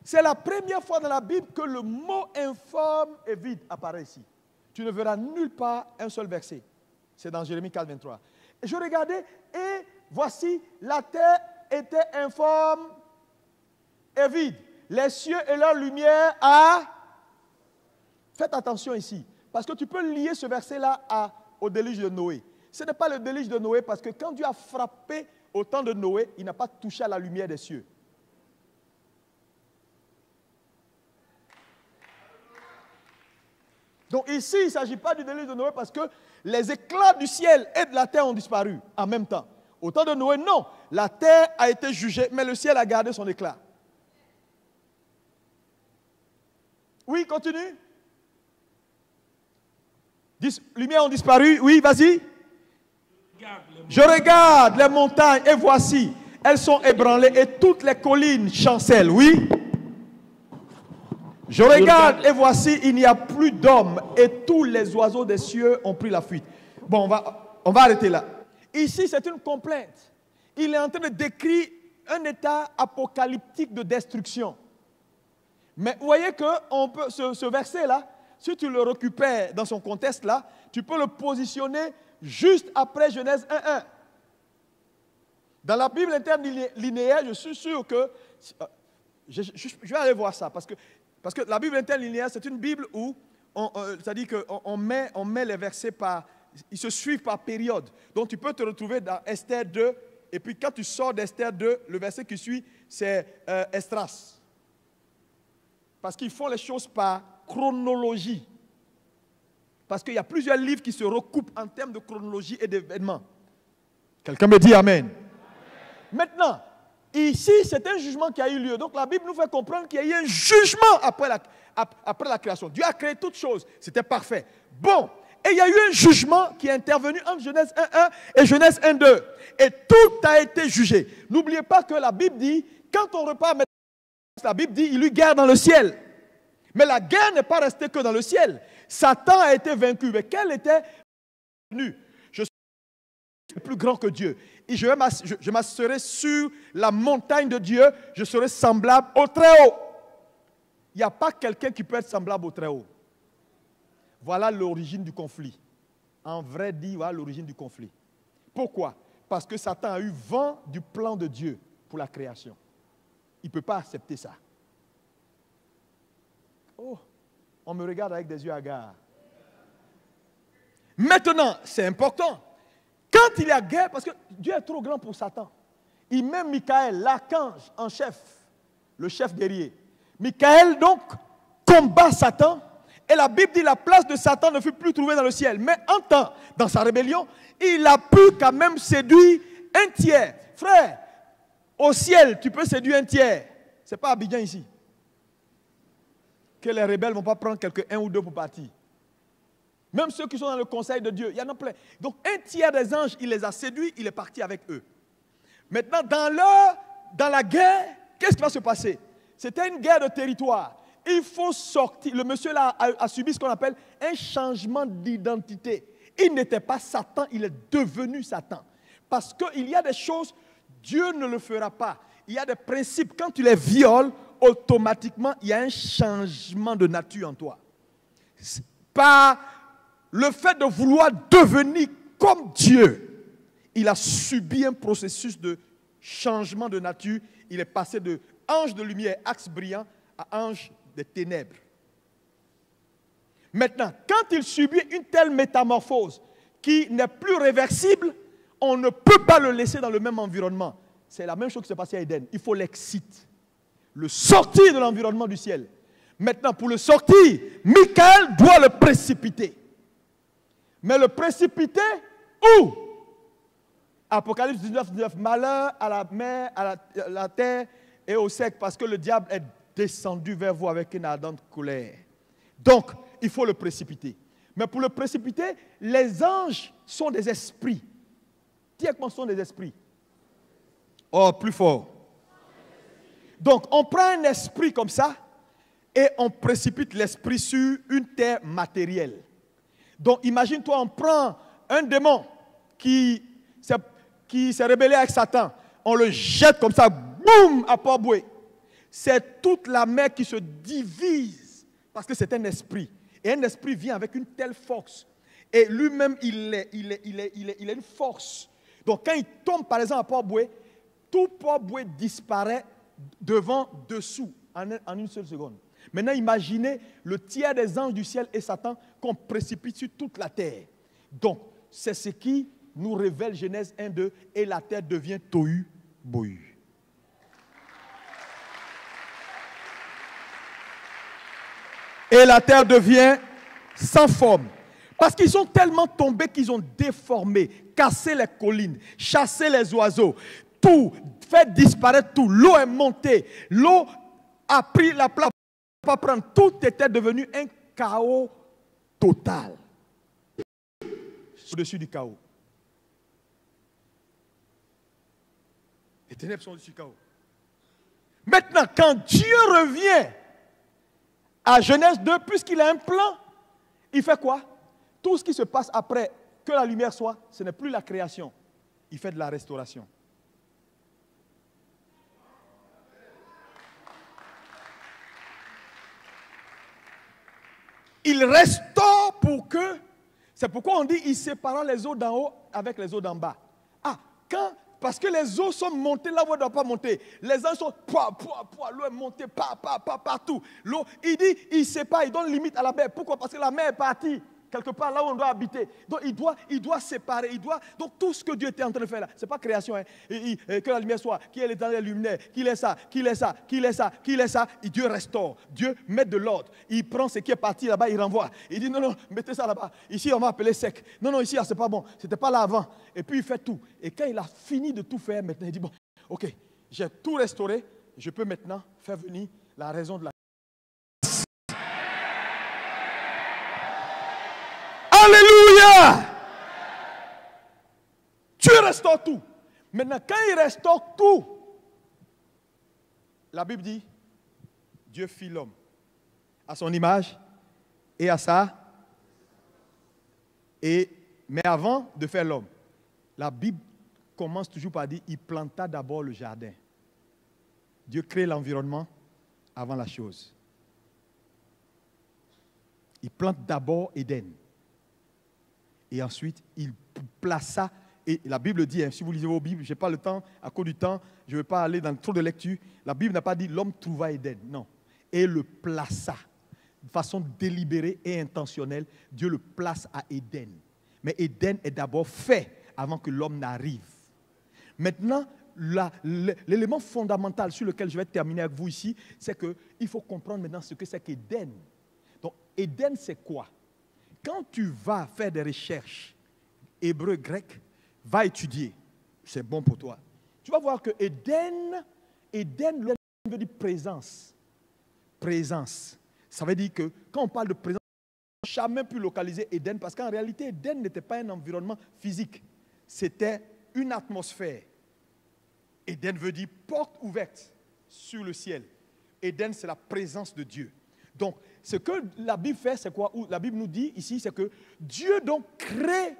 C'est la première fois dans la Bible que le mot informe et vide apparaît ici. Tu ne verras nulle part un seul verset. C'est dans Jérémie 4, 23. Et je regardais et voici, la terre était informe et vide. Les cieux et leur lumière à... Faites attention ici, parce que tu peux lier ce verset-là au déluge de Noé. Ce n'est pas le déluge de Noé, parce que quand Dieu a frappé au temps de Noé, il n'a pas touché à la lumière des cieux. Donc ici, il ne s'agit pas du déluge de Noé parce que les éclats du ciel et de la terre ont disparu en même temps. Au temps de Noé, non. La terre a été jugée, mais le ciel a gardé son éclat. Oui, continue. 10 lumières ont disparu. Oui, vas-y. Je regarde les montagnes et voici, elles sont ébranlées et toutes les collines chancellent. Oui. Je regarde et voici, il n'y a plus d'hommes et tous les oiseaux des cieux ont pris la fuite. Bon, on va arrêter là. Ici, c'est une complainte. Il est en train de décrire un état apocalyptique de destruction. Mais vous voyez que ce verset-là, si tu le récupères dans son contexte là, tu peux le positionner juste après Genèse 1.1. Dans la Bible interlinéaire, je suis sûr que... je vais aller voir ça parce que la Bible interlinéaire, c'est une Bible où, c'est-à-dire qu'on met les versets ils se suivent par période. Donc tu peux te retrouver dans Esther 2, et puis quand tu sors d'Esther 2, le verset qui suit, c'est Esdras. Parce qu'ils font les choses par chronologie. Parce qu'il y a plusieurs livres qui se recoupent en termes de chronologie et d'événements. Quelqu'un me dit Amen. Maintenant, ici, c'est un jugement qui a eu lieu. Donc la Bible nous fait comprendre qu'il y a eu un jugement après la création. Dieu a créé toutes choses. C'était parfait. Bon, et il y a eu un jugement qui est intervenu entre Genèse 1.1 et Genèse 1.2. Et tout a été jugé. N'oubliez pas que la Bible dit, quand on repart, la Bible dit, il y eut guerre dans le ciel. Mais la guerre n'est pas restée que dans le ciel. Satan a été vaincu. Mais quel était venu? Je suis plus grand que Dieu. Et je m'asserai sur la montagne de Dieu. Je serai semblable au Très-Haut. Il n'y a pas quelqu'un qui peut être semblable au Très-Haut. Voilà l'origine du conflit. En vrai dit, voilà l'origine du conflit. Pourquoi? Parce que Satan a eu vent du plan de Dieu pour la création. Il ne peut pas accepter ça. Oh, on me regarde avec des yeux hagards. Maintenant, c'est important. Quand il y a guerre, parce que Dieu est trop grand pour Satan, il met Michael, l'archange en chef, le chef guerrier. Michael, donc, combat Satan. Et la Bible dit la place de Satan ne fut plus trouvée dans le ciel. Mais en temps, dans sa rébellion, il a pu quand même séduire un tiers. Frère, au ciel, tu peux séduire un tiers. Ce n'est pas Abidjan ici. Que les rebelles ne vont pas prendre un ou deux pour partir. Même ceux qui sont dans le conseil de Dieu, il y en a plein. Donc un tiers des anges, il les a séduits, il est parti avec eux. Maintenant, dans la guerre, qu'est-ce qui va se passer? C'était une guerre de territoire. Il faut sortir. Le monsieur là a subi ce qu'on appelle un changement d'identité. Il n'était pas Satan, il est devenu Satan. Parce qu'il y a des choses, Dieu ne le fera pas. Il y a des principes, quand tu les violes, automatiquement, il y a un changement de nature en toi. Par le fait de vouloir devenir comme Dieu, il a subi un processus de changement de nature. Il est passé de ange de lumière, axe brillant, à ange des ténèbres. Maintenant, quand il subit une telle métamorphose qui n'est plus réversible, on ne peut pas le laisser dans le même environnement. C'est la même chose qui s'est passée à Éden. Il faut l'exciter, le sortir de l'environnement du ciel. Maintenant, pour le sortir, Michael doit le précipiter. Mais le précipiter où? Apocalypse 19, 19, malheur à la mer, à la terre et au sec, parce que le diable est descendu vers vous avec une ardente colère. Donc, il faut le précipiter. Mais pour le précipiter, les anges sont des esprits. Directement sont des esprits. Oh, plus fort. Donc, on prend un esprit comme ça et on précipite l'esprit sur une terre matérielle. Donc, imagine-toi, on prend un démon qui s'est rebellé avec Satan. On le jette comme ça, boum, à Port-Boué. C'est toute la mer qui se divise parce que c'est un esprit. Et un esprit vient avec une telle force. Et lui-même, il a une force. Donc, quand il tombe, par exemple, à Port-Boué, tout Port-Boué disparaît devant, dessous, en une seule seconde. Maintenant, imaginez le tiers des anges du ciel et Satan qu'on précipite sur toute la terre. Donc, c'est ce qui nous révèle Genèse 1, 2, et la terre devient tohu bohu. Et la terre devient sans forme. Parce qu'ils sont tellement tombés qu'ils ont déformé, cassé les collines, chassé les oiseaux, tout, fait disparaître tout. L'eau est montée, l'eau a pris la place pour pas prendre. Tout était devenu un chaos total. Au-dessus du chaos. Les ténèbres sont au-dessus du chaos. Maintenant, quand Dieu revient à Genèse 2, puisqu'il a un plan, il fait quoi? Tout ce qui se passe après que la lumière soit, ce n'est plus la création. Il fait de la restauration. Il restaure pour que... C'est pourquoi on dit il sépara les eaux d'en haut avec les eaux d'en bas. Ah, quand... Parce que les eaux sont montées là où elles ne doivent pas monter. Les anges sont, l'eau est montée, partout. L'eau, il dit, il sépare, il donne limite à la mer. Pourquoi? Parce que la mer est partie quelque part là où on doit habiter. Donc il doit séparer, donc tout ce que Dieu était en train de faire là, ce n'est pas création, hein. Que la lumière soit, qu'il est dans les luminaires, qu'il est ça, et Dieu restaure, Dieu met de l'ordre. Il prend ce qui est parti là-bas, il renvoie. Il dit non, mettez ça là-bas. Ici on va appeler sec. Non, ici c'est pas bon, c'était pas là avant. Et puis il fait tout. Et quand il a fini de tout faire, maintenant il dit bon, ok, j'ai tout restauré, je peux maintenant faire venir la raison de la... Alléluia! Dieu restaure tout. Maintenant, quand il restaure tout, la Bible dit, Dieu fit l'homme à son image et à ça. Mais avant de faire l'homme, la Bible commence toujours par dire, il planta d'abord le jardin. Dieu crée l'environnement avant la chose. Il plante d'abord Éden. Et ensuite, il plaça, et la Bible dit, si vous lisez vos Bibles, je n'ai pas le temps, à cause du temps, je ne vais pas aller dans trop de lecture. La Bible n'a pas dit l'homme trouva Éden, non. Et le plaça, de façon délibérée et intentionnelle, Dieu le place à Éden. Mais Éden est d'abord fait avant que l'homme n'arrive. Maintenant, l'élément fondamental sur lequel je vais terminer avec vous ici, c'est qu'il faut comprendre maintenant ce que c'est qu'Éden. Donc, Éden, c'est quoi? Quand tu vas faire des recherches hébreu, grec, va étudier, c'est bon pour toi. Tu vas voir que Éden veut dire présence. Présence. Ça veut dire que quand on parle de présence, on n'a jamais pu localiser Éden parce qu'en réalité, Éden n'était pas un environnement physique. C'était une atmosphère. Éden veut dire porte ouverte sur le ciel. Éden, c'est la présence de Dieu. Donc, ce que la Bible fait, c'est quoi? La Bible nous dit ici, c'est que Dieu donc crée,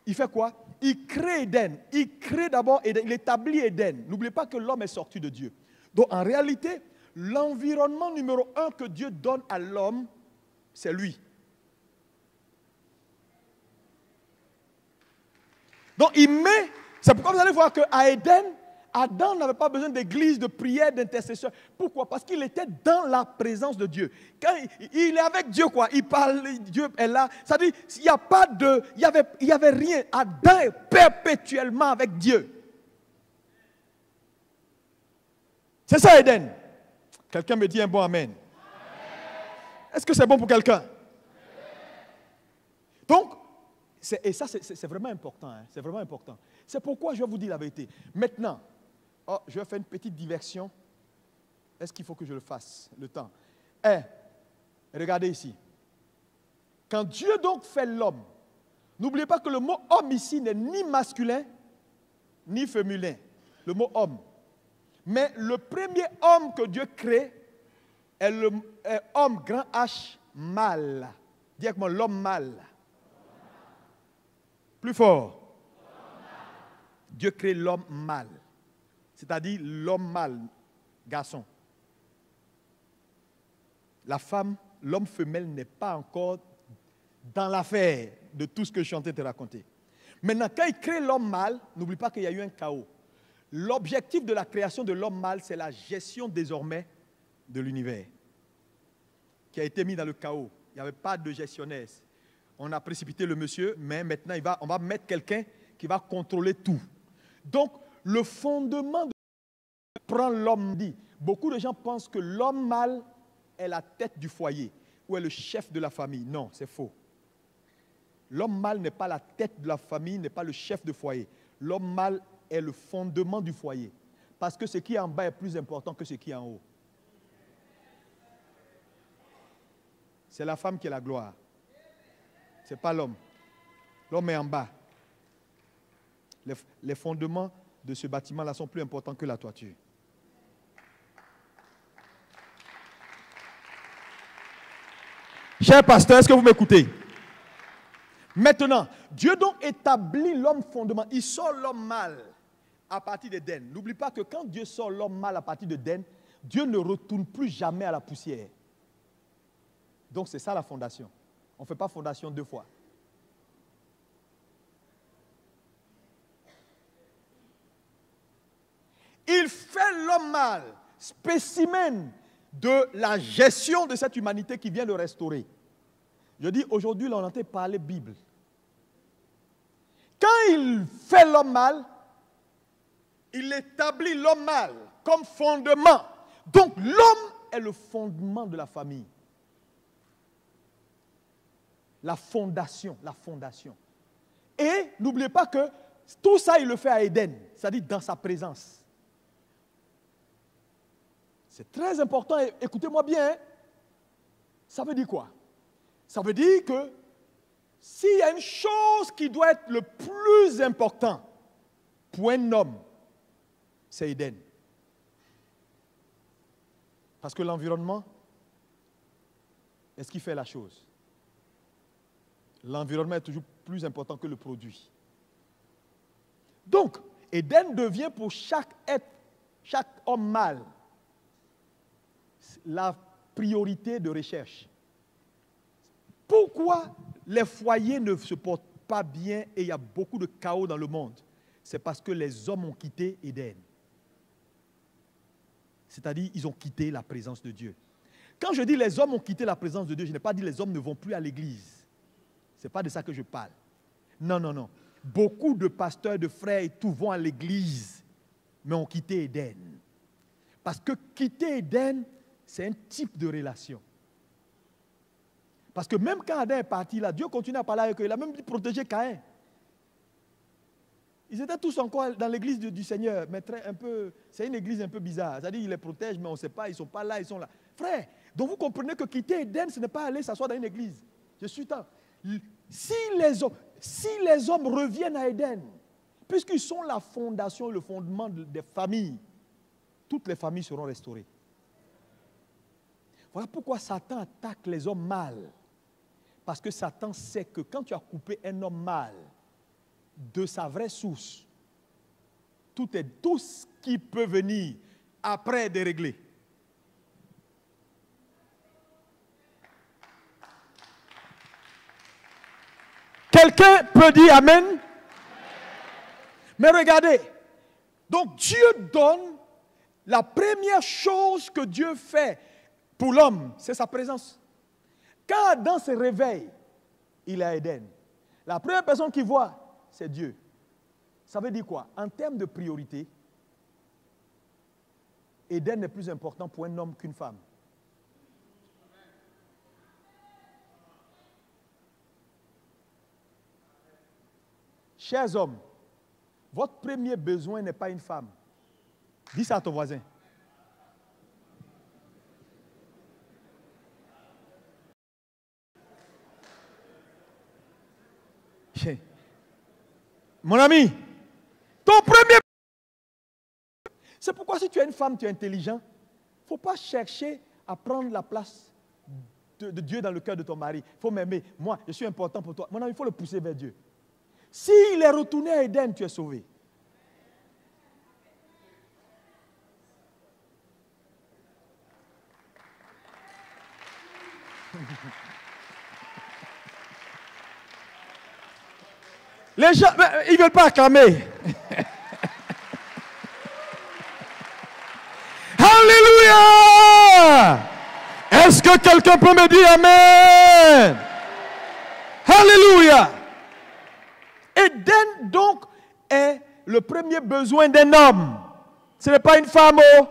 il fait quoi? Il crée Éden. Il crée d'abord Éden, il établit Éden. N'oubliez pas que l'homme est sorti de Dieu. Donc, en réalité, l'environnement numéro 1 que Dieu donne à l'homme, c'est lui. Donc il met, c'est pourquoi vous allez voir qu'à Éden, Adam n'avait pas besoin d'église, de prière, d'intercession. Pourquoi? Parce qu'il était dans la présence de Dieu. Quand il est avec Dieu, quoi, il parle, Dieu est là. C'est-à-dire, il n'y a pas de, il y avait rien. Adam est perpétuellement avec Dieu. C'est ça, Éden. Quelqu'un me dit un bon amen. Est-ce que c'est bon pour quelqu'un? Donc, et ça, c'est vraiment important. Hein, c'est vraiment important. C'est pourquoi je vais vous dire la vérité. Maintenant, je vais faire une petite diversion. Est-ce qu'il faut que je le fasse? Le temps. Regardez ici. Quand Dieu donc fait l'homme, n'oubliez pas que le mot homme ici n'est ni masculin, ni féminin. Le mot homme. Mais le premier homme que Dieu crée est l'homme grand H mâle. Dis avec moi, l'homme mâle. Plus fort. Dieu crée l'homme mâle. C'est-à-dire l'homme mâle, garçon. La femme, l'homme femelle n'est pas encore dans l'affaire de tout ce que je suis en train de te raconter. Maintenant, quand il crée l'homme mâle, n'oublie pas qu'il y a eu un chaos. L'objectif de la création de l'homme mâle, c'est la gestion désormais de l'univers, qui a été mis dans le chaos. Il n'y avait pas de gestionnaire. On a précipité le monsieur, mais maintenant, on va mettre quelqu'un qui va contrôler tout. Donc, le fondement de prend l'homme dit. Beaucoup de gens pensent que l'homme mâle est la tête du foyer ou est le chef de la famille. Non, c'est faux. L'homme mâle n'est pas la tête de la famille, n'est pas le chef de foyer. L'homme mâle est le fondement du foyer. Parce que ce qui est en bas est plus important que ce qui est en haut. C'est la femme qui est la gloire. Ce n'est pas l'homme. L'homme est en bas. Les fondements de ce bâtiment-là sont plus importants que la toiture. Cher pasteur, est-ce que vous m'écoutez? Maintenant, Dieu donc établit l'homme fondement. Il sort l'homme mâle à partir d'Éden. N'oublie pas que quand Dieu sort l'homme mâle à partir d'Éden, Dieu ne retourne plus jamais à la poussière. Donc c'est ça la fondation. On ne fait pas fondation deux fois. Il fait l'homme mâle, spécimen de la gestion de cette humanité qui vient de restaurer. Je dis, aujourd'hui, là, on entend parler Bible. Quand il fait l'homme mâle, il établit l'homme mâle comme fondement. Donc, l'homme est le fondement de la famille. La fondation, la fondation. Et n'oubliez pas que tout ça, il le fait à Éden, c'est-à-dire dans sa présence. C'est très important, écoutez-moi bien. Ça veut dire quoi? Ça veut dire que s'il y a une chose qui doit être le plus important pour un homme, c'est Éden. Parce que l'environnement est ce qui fait la chose. L'environnement est toujours plus important que le produit. Donc, Éden devient pour chaque être, chaque homme mâle, la priorité de recherche. Pourquoi les foyers ne se portent pas bien et il y a beaucoup de chaos dans le monde? C'est parce que les hommes ont quitté Éden. C'est-à-dire, ils ont quitté la présence de Dieu. Quand je dis les hommes ont quitté la présence de Dieu, je n'ai pas dit les hommes ne vont plus à l'église. Ce n'est pas de ça que je parle. Non, non, non. Beaucoup de pasteurs, de frères et tout vont à l'église, mais ont quitté Éden. Parce que quitter Éden, c'est un type de relation. Parce que même quand Adam est parti là, Dieu continue à parler avec eux. Il a même dit protéger Caïn. Ils étaient tous encore dans l'église du Seigneur, mais c'est une église un peu bizarre. C'est-à-dire, il les protège, mais on ne sait pas, ils ne sont pas là, ils sont là. Frère, donc vous comprenez que quitter Éden, ce n'est pas aller s'asseoir dans une église. Je suis temps. Si les hommes reviennent à Éden, puisqu'ils sont la fondation et le fondement des familles, toutes les familles seront restaurées. Voilà pourquoi Satan attaque les hommes mâles. Parce que Satan sait que quand tu as coupé un homme mâle de sa vraie source, tout ce qui peut venir après est déréglé. Quelqu'un peut dire Amen? Mais regardez, donc Dieu donne, la première chose que Dieu fait pour l'homme, c'est sa présence. Quand Adam se réveille, il est à Éden. La première personne qu'il voit, c'est Dieu. Ça veut dire quoi? En termes de priorité, Éden est plus important pour un homme qu'une femme. Chers hommes, votre premier besoin n'est pas une femme. Dis ça à ton voisin. Mon ami, ton premier... C'est pourquoi si tu es une femme, tu es intelligent, il ne faut pas chercher à prendre la place de Dieu dans le cœur de ton mari. Il faut m'aimer. Moi, je suis important pour toi. Mon ami, il faut le pousser vers Dieu. S'il est retourné à Éden, tu es sauvé. Les gens, ils ne veulent pas acclamer. Alléluia! Est-ce que quelqu'un peut me dire Amen? Alléluia! Éden, donc, est le premier besoin d'un homme. Ce n'est pas une femme. Oh.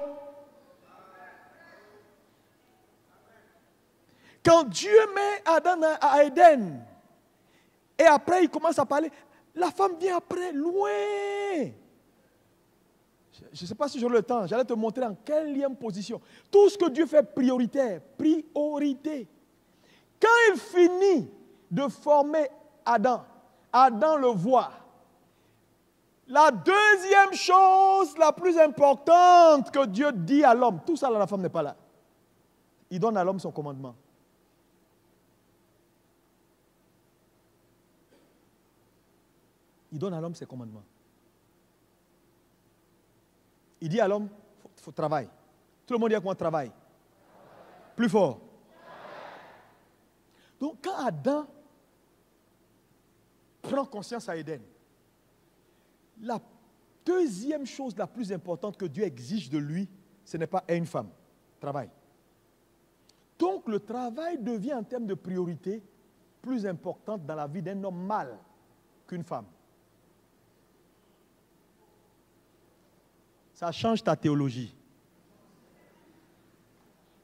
Quand Dieu met Adam à Éden, et après il commence à parler, la femme vient après, loin. Je ne sais pas si j'aurai le temps, j'allais te montrer en quelle position. Tout ce que Dieu fait prioritaire, priorité. Quand il finit de former Adam, Adam le voit. La deuxième chose la plus importante que Dieu dit à l'homme, tout ça là, la femme n'est pas là. Il donne à l'homme son commandement. Il donne à l'homme ses commandements. Il dit à l'homme, il faut travailler. Tout le monde dit à quoi on travaille? Plus fort. Donc quand Adam prend conscience à Éden, la deuxième chose la plus importante que Dieu exige de lui, ce n'est pas une femme. Travail. Donc le travail devient en termes de priorité plus importante dans la vie d'un homme mâle qu'une femme. Ça change ta théologie.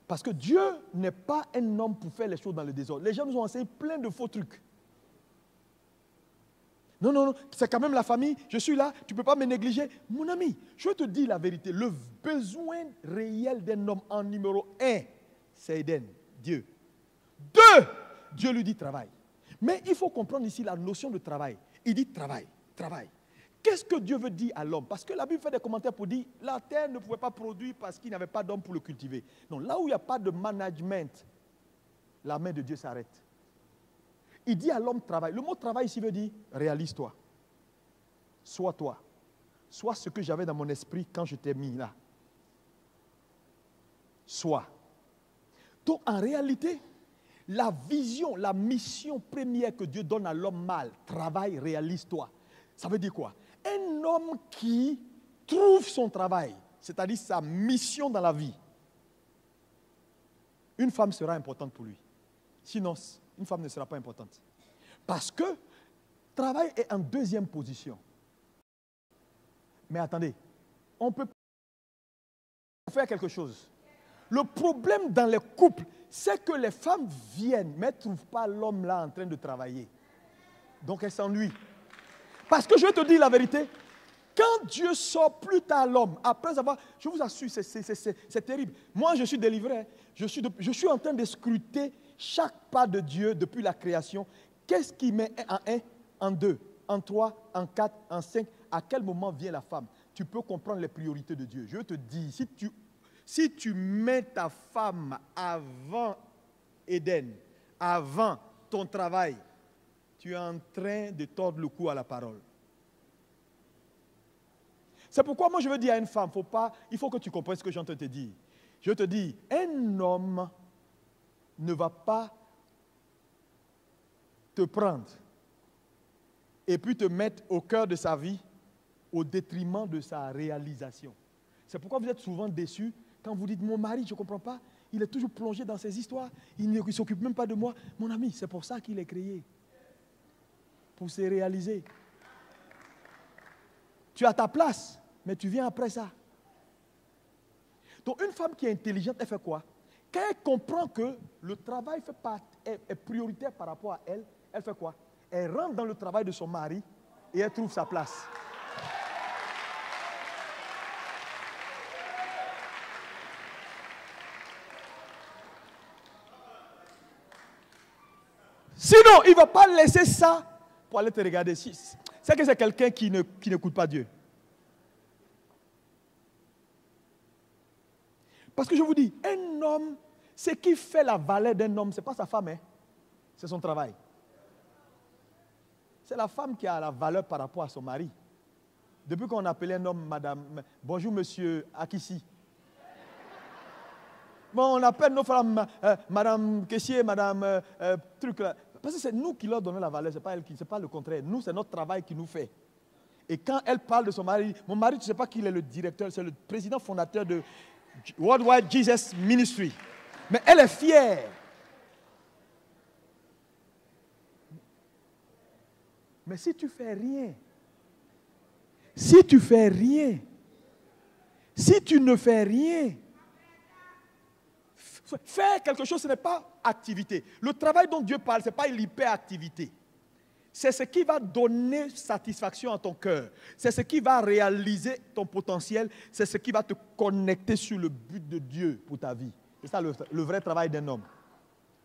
Parce que Dieu n'est pas un homme pour faire les choses dans le désordre. Les gens nous ont enseigné plein de faux trucs. Non, non, non, c'est quand même la famille, je suis là, tu ne peux pas me négliger. Mon ami, je te dis la vérité, le besoin réel d'un homme en numéro 1, c'est Éden, Dieu. 2, Dieu lui dit travail. Mais il faut comprendre ici la notion de travail. Il dit travail, travail. Qu'est-ce que Dieu veut dire à l'homme? Parce que la Bible fait des commentaires pour dire la terre ne pouvait pas produire parce qu'il n'y avait pas d'homme pour le cultiver. Non, là où il n'y a pas de management, la main de Dieu s'arrête. Il dit à l'homme travail. Le mot travail ici veut dire réalise-toi. Sois toi. Sois ce que j'avais dans mon esprit quand je t'ai mis là. Sois. Donc en réalité, la vision, la mission première que Dieu donne à l'homme mâle, travail, réalise-toi. Ça veut dire quoi? Un homme qui trouve son travail, c'est-à-dire sa mission dans la vie, une femme sera importante pour lui. Sinon, une femme ne sera pas importante. Parce que travail est en deuxième position. Mais attendez, on peut faire quelque chose. Le problème dans les couples, c'est que les femmes viennent, mais ne trouvent pas l'homme là en train de travailler. Donc elles s'ennuient. Parce que je vais te dire la vérité, quand Dieu sort plus tard l'homme, après avoir, je vous assure, c'est terrible. Moi, je suis délivré. Je suis en train de scruter chaque pas de Dieu depuis la création. Qu'est-ce qui met en 1, en 2, en 3, en 4, en 5? À quel moment vient la femme? Tu peux comprendre les priorités de Dieu. Je te dis, si tu mets ta femme avant Éden, avant ton travail, tu es en train de tordre le cou à la parole. C'est pourquoi moi je veux dire à une femme, il faut que tu comprennes ce que j'entends te dire. Je te dis, un homme ne va pas te prendre et puis te mettre au cœur de sa vie au détriment de sa réalisation. C'est pourquoi vous êtes souvent déçus quand vous dites « Mon mari, je ne comprends pas, il est toujours plongé dans ses histoires, il ne s'occupe même pas de moi. » Mon ami, c'est pour ça qu'il est créé, pour se réaliser. Tu as ta place, mais tu viens après ça. Donc une femme qui est intelligente, elle fait quoi? Quand elle comprend que le travail est prioritaire par rapport à elle, elle fait quoi? Elle rentre dans le travail de son mari et elle trouve sa place. Sinon, il ne va pas laisser ça pour aller te regarder. C'est que c'est quelqu'un qui n'écoute pas Dieu. Parce que je vous dis, un homme, ce qui fait la valeur d'un homme, ce n'est pas sa femme, hein? C'est son travail. C'est la femme qui a la valeur par rapport à son mari. Depuis qu'on appelait un homme madame, bonjour monsieur Akissi. Bon, on appelle nos femmes madame caissier, madame truc là. Parce que c'est nous qui leur donnons la valeur, ce n'est pas elle, c'est pas le contraire. Nous, c'est notre travail qui nous fait. Et quand elle parle de son mari, mon mari, tu ne sais pas qu'il est le directeur, c'est le président fondateur de Worldwide Jesus Ministry. Mais elle est fière. Mais si tu fais rien, si tu ne fais rien, faire quelque chose, ce n'est pas activité. Le travail dont Dieu parle, ce n'est pas l'hyperactivité. C'est ce qui va donner satisfaction à ton cœur. C'est ce qui va réaliser ton potentiel. C'est ce qui va te connecter sur le but de Dieu pour ta vie. C'est ça le vrai travail d'un homme.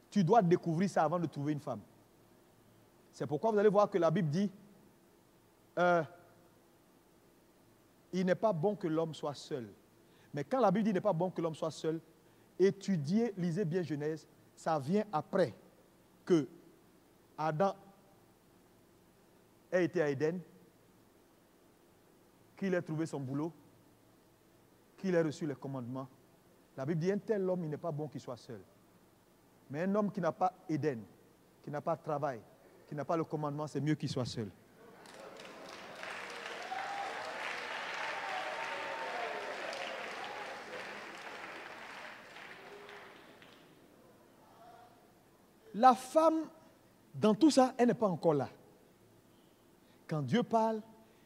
Tu dois découvrir ça avant de trouver une femme. C'est pourquoi vous allez voir que la Bible dit il n'est pas bon que l'homme soit seul. Mais quand la Bible dit il n'est pas bon que l'homme soit seul, étudiez, lisez bien Genèse, ça vient après que Adam ait été à Éden, qu'il ait trouvé son boulot, qu'il ait reçu les commandements. La Bible dit un tel homme, il n'est pas bon qu'il soit seul. Mais un homme qui n'a pas Éden, qui n'a pas de travail, qui n'a pas le commandement, c'est mieux qu'il soit seul. La femme, dans tout ça, elle n'est pas encore là. Quand Dieu parle,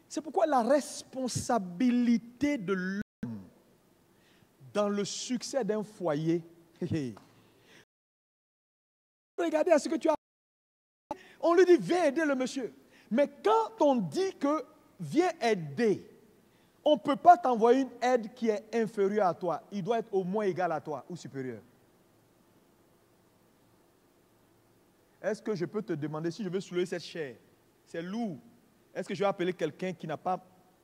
c'est pourquoi la responsabilité de l'homme dans le succès d'un foyer, regardez à ce que tu as. On lui dit, viens aider le monsieur. Mais quand on dit que viens aider, on ne peut pas t'envoyer une aide qui est inférieure à toi. Il doit être au moins égal à toi ou supérieur. Est-ce que je peux te demander si je veux soulever cette chair? C'est lourd. Est-ce que je vais appeler quelqu'un qui n'a pas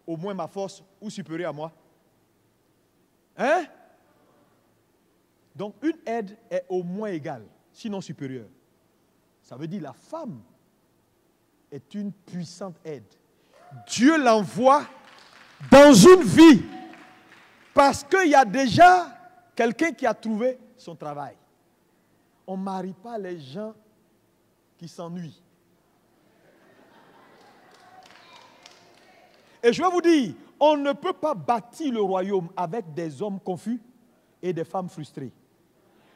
au moins ma force ou supérieur à moi? Hein? Donc une aide est au moins égale, sinon supérieure. Ça veut dire la femme est une puissante aide. Dieu l'envoie dans une vie parce qu'il y a déjà quelqu'un qui a trouvé son travail. On ne marie pas les gens qui s'ennuient. Et je vais vous dire, on ne peut pas bâtir le royaume avec des hommes confus et des femmes frustrées.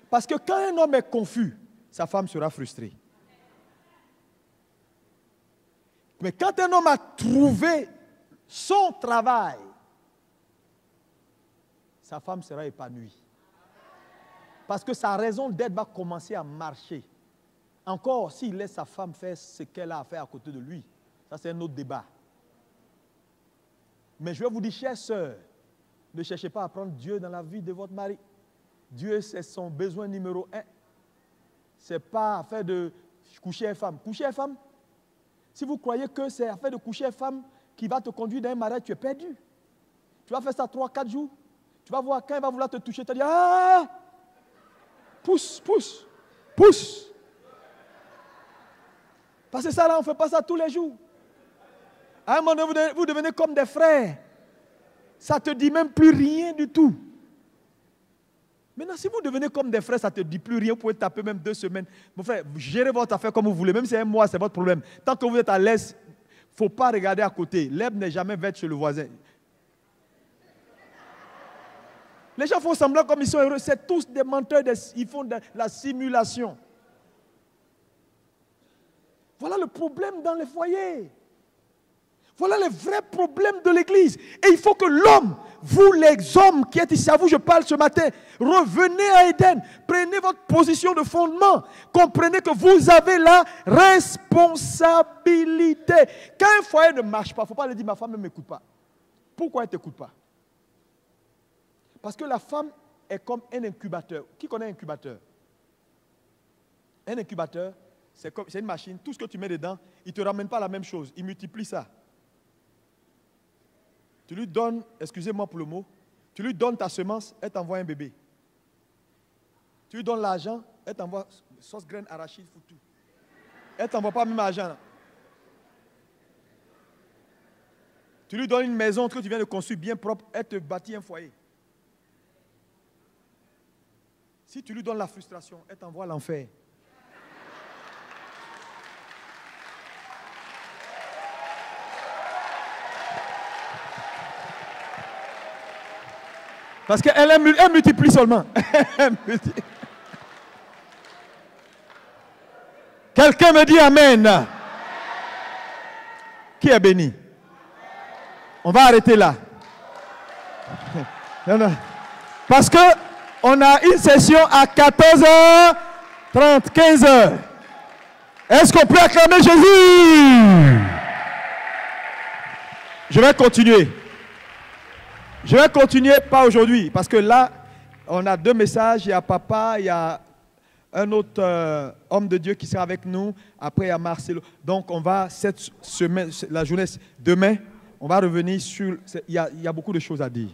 Parce que quand un homme est confus, sa femme sera frustrée. Mais quand un homme a trouvé son travail, sa femme sera épanouie. Parce que sa raison d'être va commencer à marcher. Encore, s'il laisse sa femme faire ce qu'elle a à faire à côté de lui, ça c'est un autre débat. Mais je vais vous dire, chères sœurs, ne cherchez pas à prendre Dieu dans la vie de votre mari. Dieu, c'est son besoin numéro 1. Ce n'est pas affaire de coucher une femme. Coucher une femme, si vous croyez que c'est affaire de coucher une femme qui va te conduire dans un mariage, tu es perdu. Tu vas faire ça 3-4 jours. Tu vas voir quand il va vouloir te toucher, tu vas dire, ah, pousse, pousse, pousse. Parce que ça là, on ne fait pas ça tous les jours. À un moment donné, vous devenez comme des frères. Ça ne te dit même plus rien du tout. Maintenant, si vous devenez comme des frères, ça ne te dit plus rien. Vous pouvez taper même 2 semaines. Mon frère, gérez votre affaire comme vous voulez. Même si c'est un mois, c'est votre problème. Tant que vous êtes à l'aise, ne faut pas regarder à côté. L'herbe n'est jamais verte chez le voisin. Les gens font semblant comme ils sont heureux. C'est tous des menteurs, ils font de la simulation. Voilà le problème dans les foyers. Voilà les vrais problèmes de l'Église. Et il faut que l'homme, vous les hommes qui êtes ici, à vous je parle ce matin, revenez à Éden, prenez votre position de fondement, comprenez que vous avez la responsabilité. Quand un foyer ne marche pas, il ne faut pas lui dire ma femme ne m'écoute pas. Pourquoi elle ne t'écoute pas? Parce que la femme est comme un incubateur. Qui connaît un incubateur? Un incubateur, c'est une machine, tout ce que tu mets dedans, il ne te ramène pas la même chose, il multiplie ça. Tu lui donnes, excusez-moi pour le mot, tu lui donnes ta semence, elle t'envoie un bébé. Tu lui donnes l'argent, elle t'envoie sauce graine arachide, foutu. Elle ne t'envoie pas même l'argent. Tu lui donnes une maison que tu viens de construire bien propre, elle te bâtit un foyer. Si tu lui donnes la frustration, elle t'envoie l'enfer. Parce qu'elle multiplie seulement. Quelqu'un me dit Amen. Qui est béni? On va arrêter là. Non. Parce que on a une session à 14h30, 15h. Est-ce qu'on peut acclamer Jésus? Je vais continuer. Je vais continuer, pas aujourd'hui, parce que là, on a 2 messages. Il y a papa, il y a un autre homme de Dieu qui sera avec nous. Après, il y a Marcelo. Donc, on va, cette semaine, la journée, demain, on va revenir sur... Il y a beaucoup de choses à dire.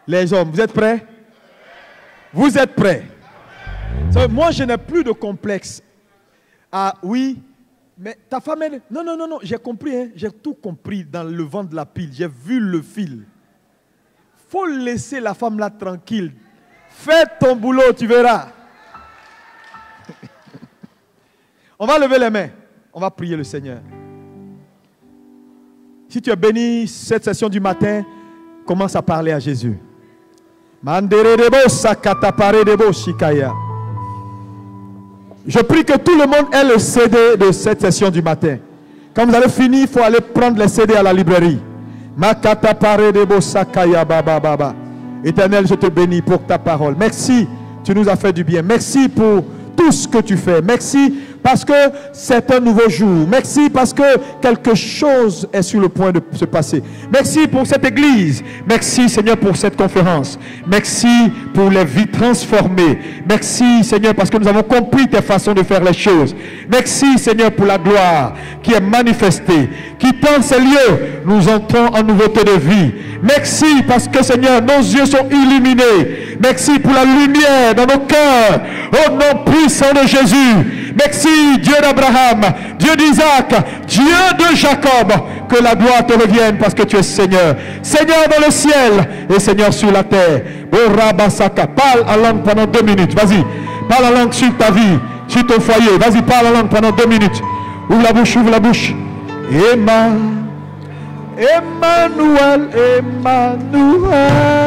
Les hommes, vous êtes prêts? Vous êtes prêts? Moi, je n'ai plus de complexe. Ah oui, mais ta femme, elle... Non, j'ai compris, hein? J'ai tout compris dans le vent de la pile. J'ai vu le fil. Il faut laisser la femme là tranquille. Fais ton boulot, tu verras. On va lever les mains. On va prier le Seigneur. Si tu es béni cette session du matin, commence à parler à Jésus. Je prie que tout le monde ait le CD de cette session du matin. Quand vous allez finir, il faut aller prendre les CD à la librairie. Éternel, je te bénis pour ta parole. Merci, tu nous as fait du bien. Merci pour tout ce que tu fais. Merci parce que c'est un nouveau jour. Merci parce que quelque chose est sur le point de se passer. Merci pour cette église. Merci Seigneur pour cette conférence. Merci pour les vies transformées. Merci Seigneur parce que nous avons compris tes façons de faire les choses. Merci Seigneur pour la gloire qui est manifestée. Quittant ces lieux, nous entrons en nouveauté de vie. Merci parce que Seigneur, nos yeux sont illuminés. Merci pour la lumière dans nos cœurs. Au nom puissant de Jésus. Merci Dieu d'Abraham, Dieu d'Isaac, Dieu de Jacob. Que la gloire te revienne parce que tu es Seigneur. Seigneur dans le ciel et Seigneur sur la terre. Parle en langue pendant 2 minutes. Vas-y. Parle en langue sur ta vie, sur ton foyer. Vas-y, parle en langue pendant 2 minutes. Ouvre la bouche, ouvre la bouche. Emmanuel, Emmanuel.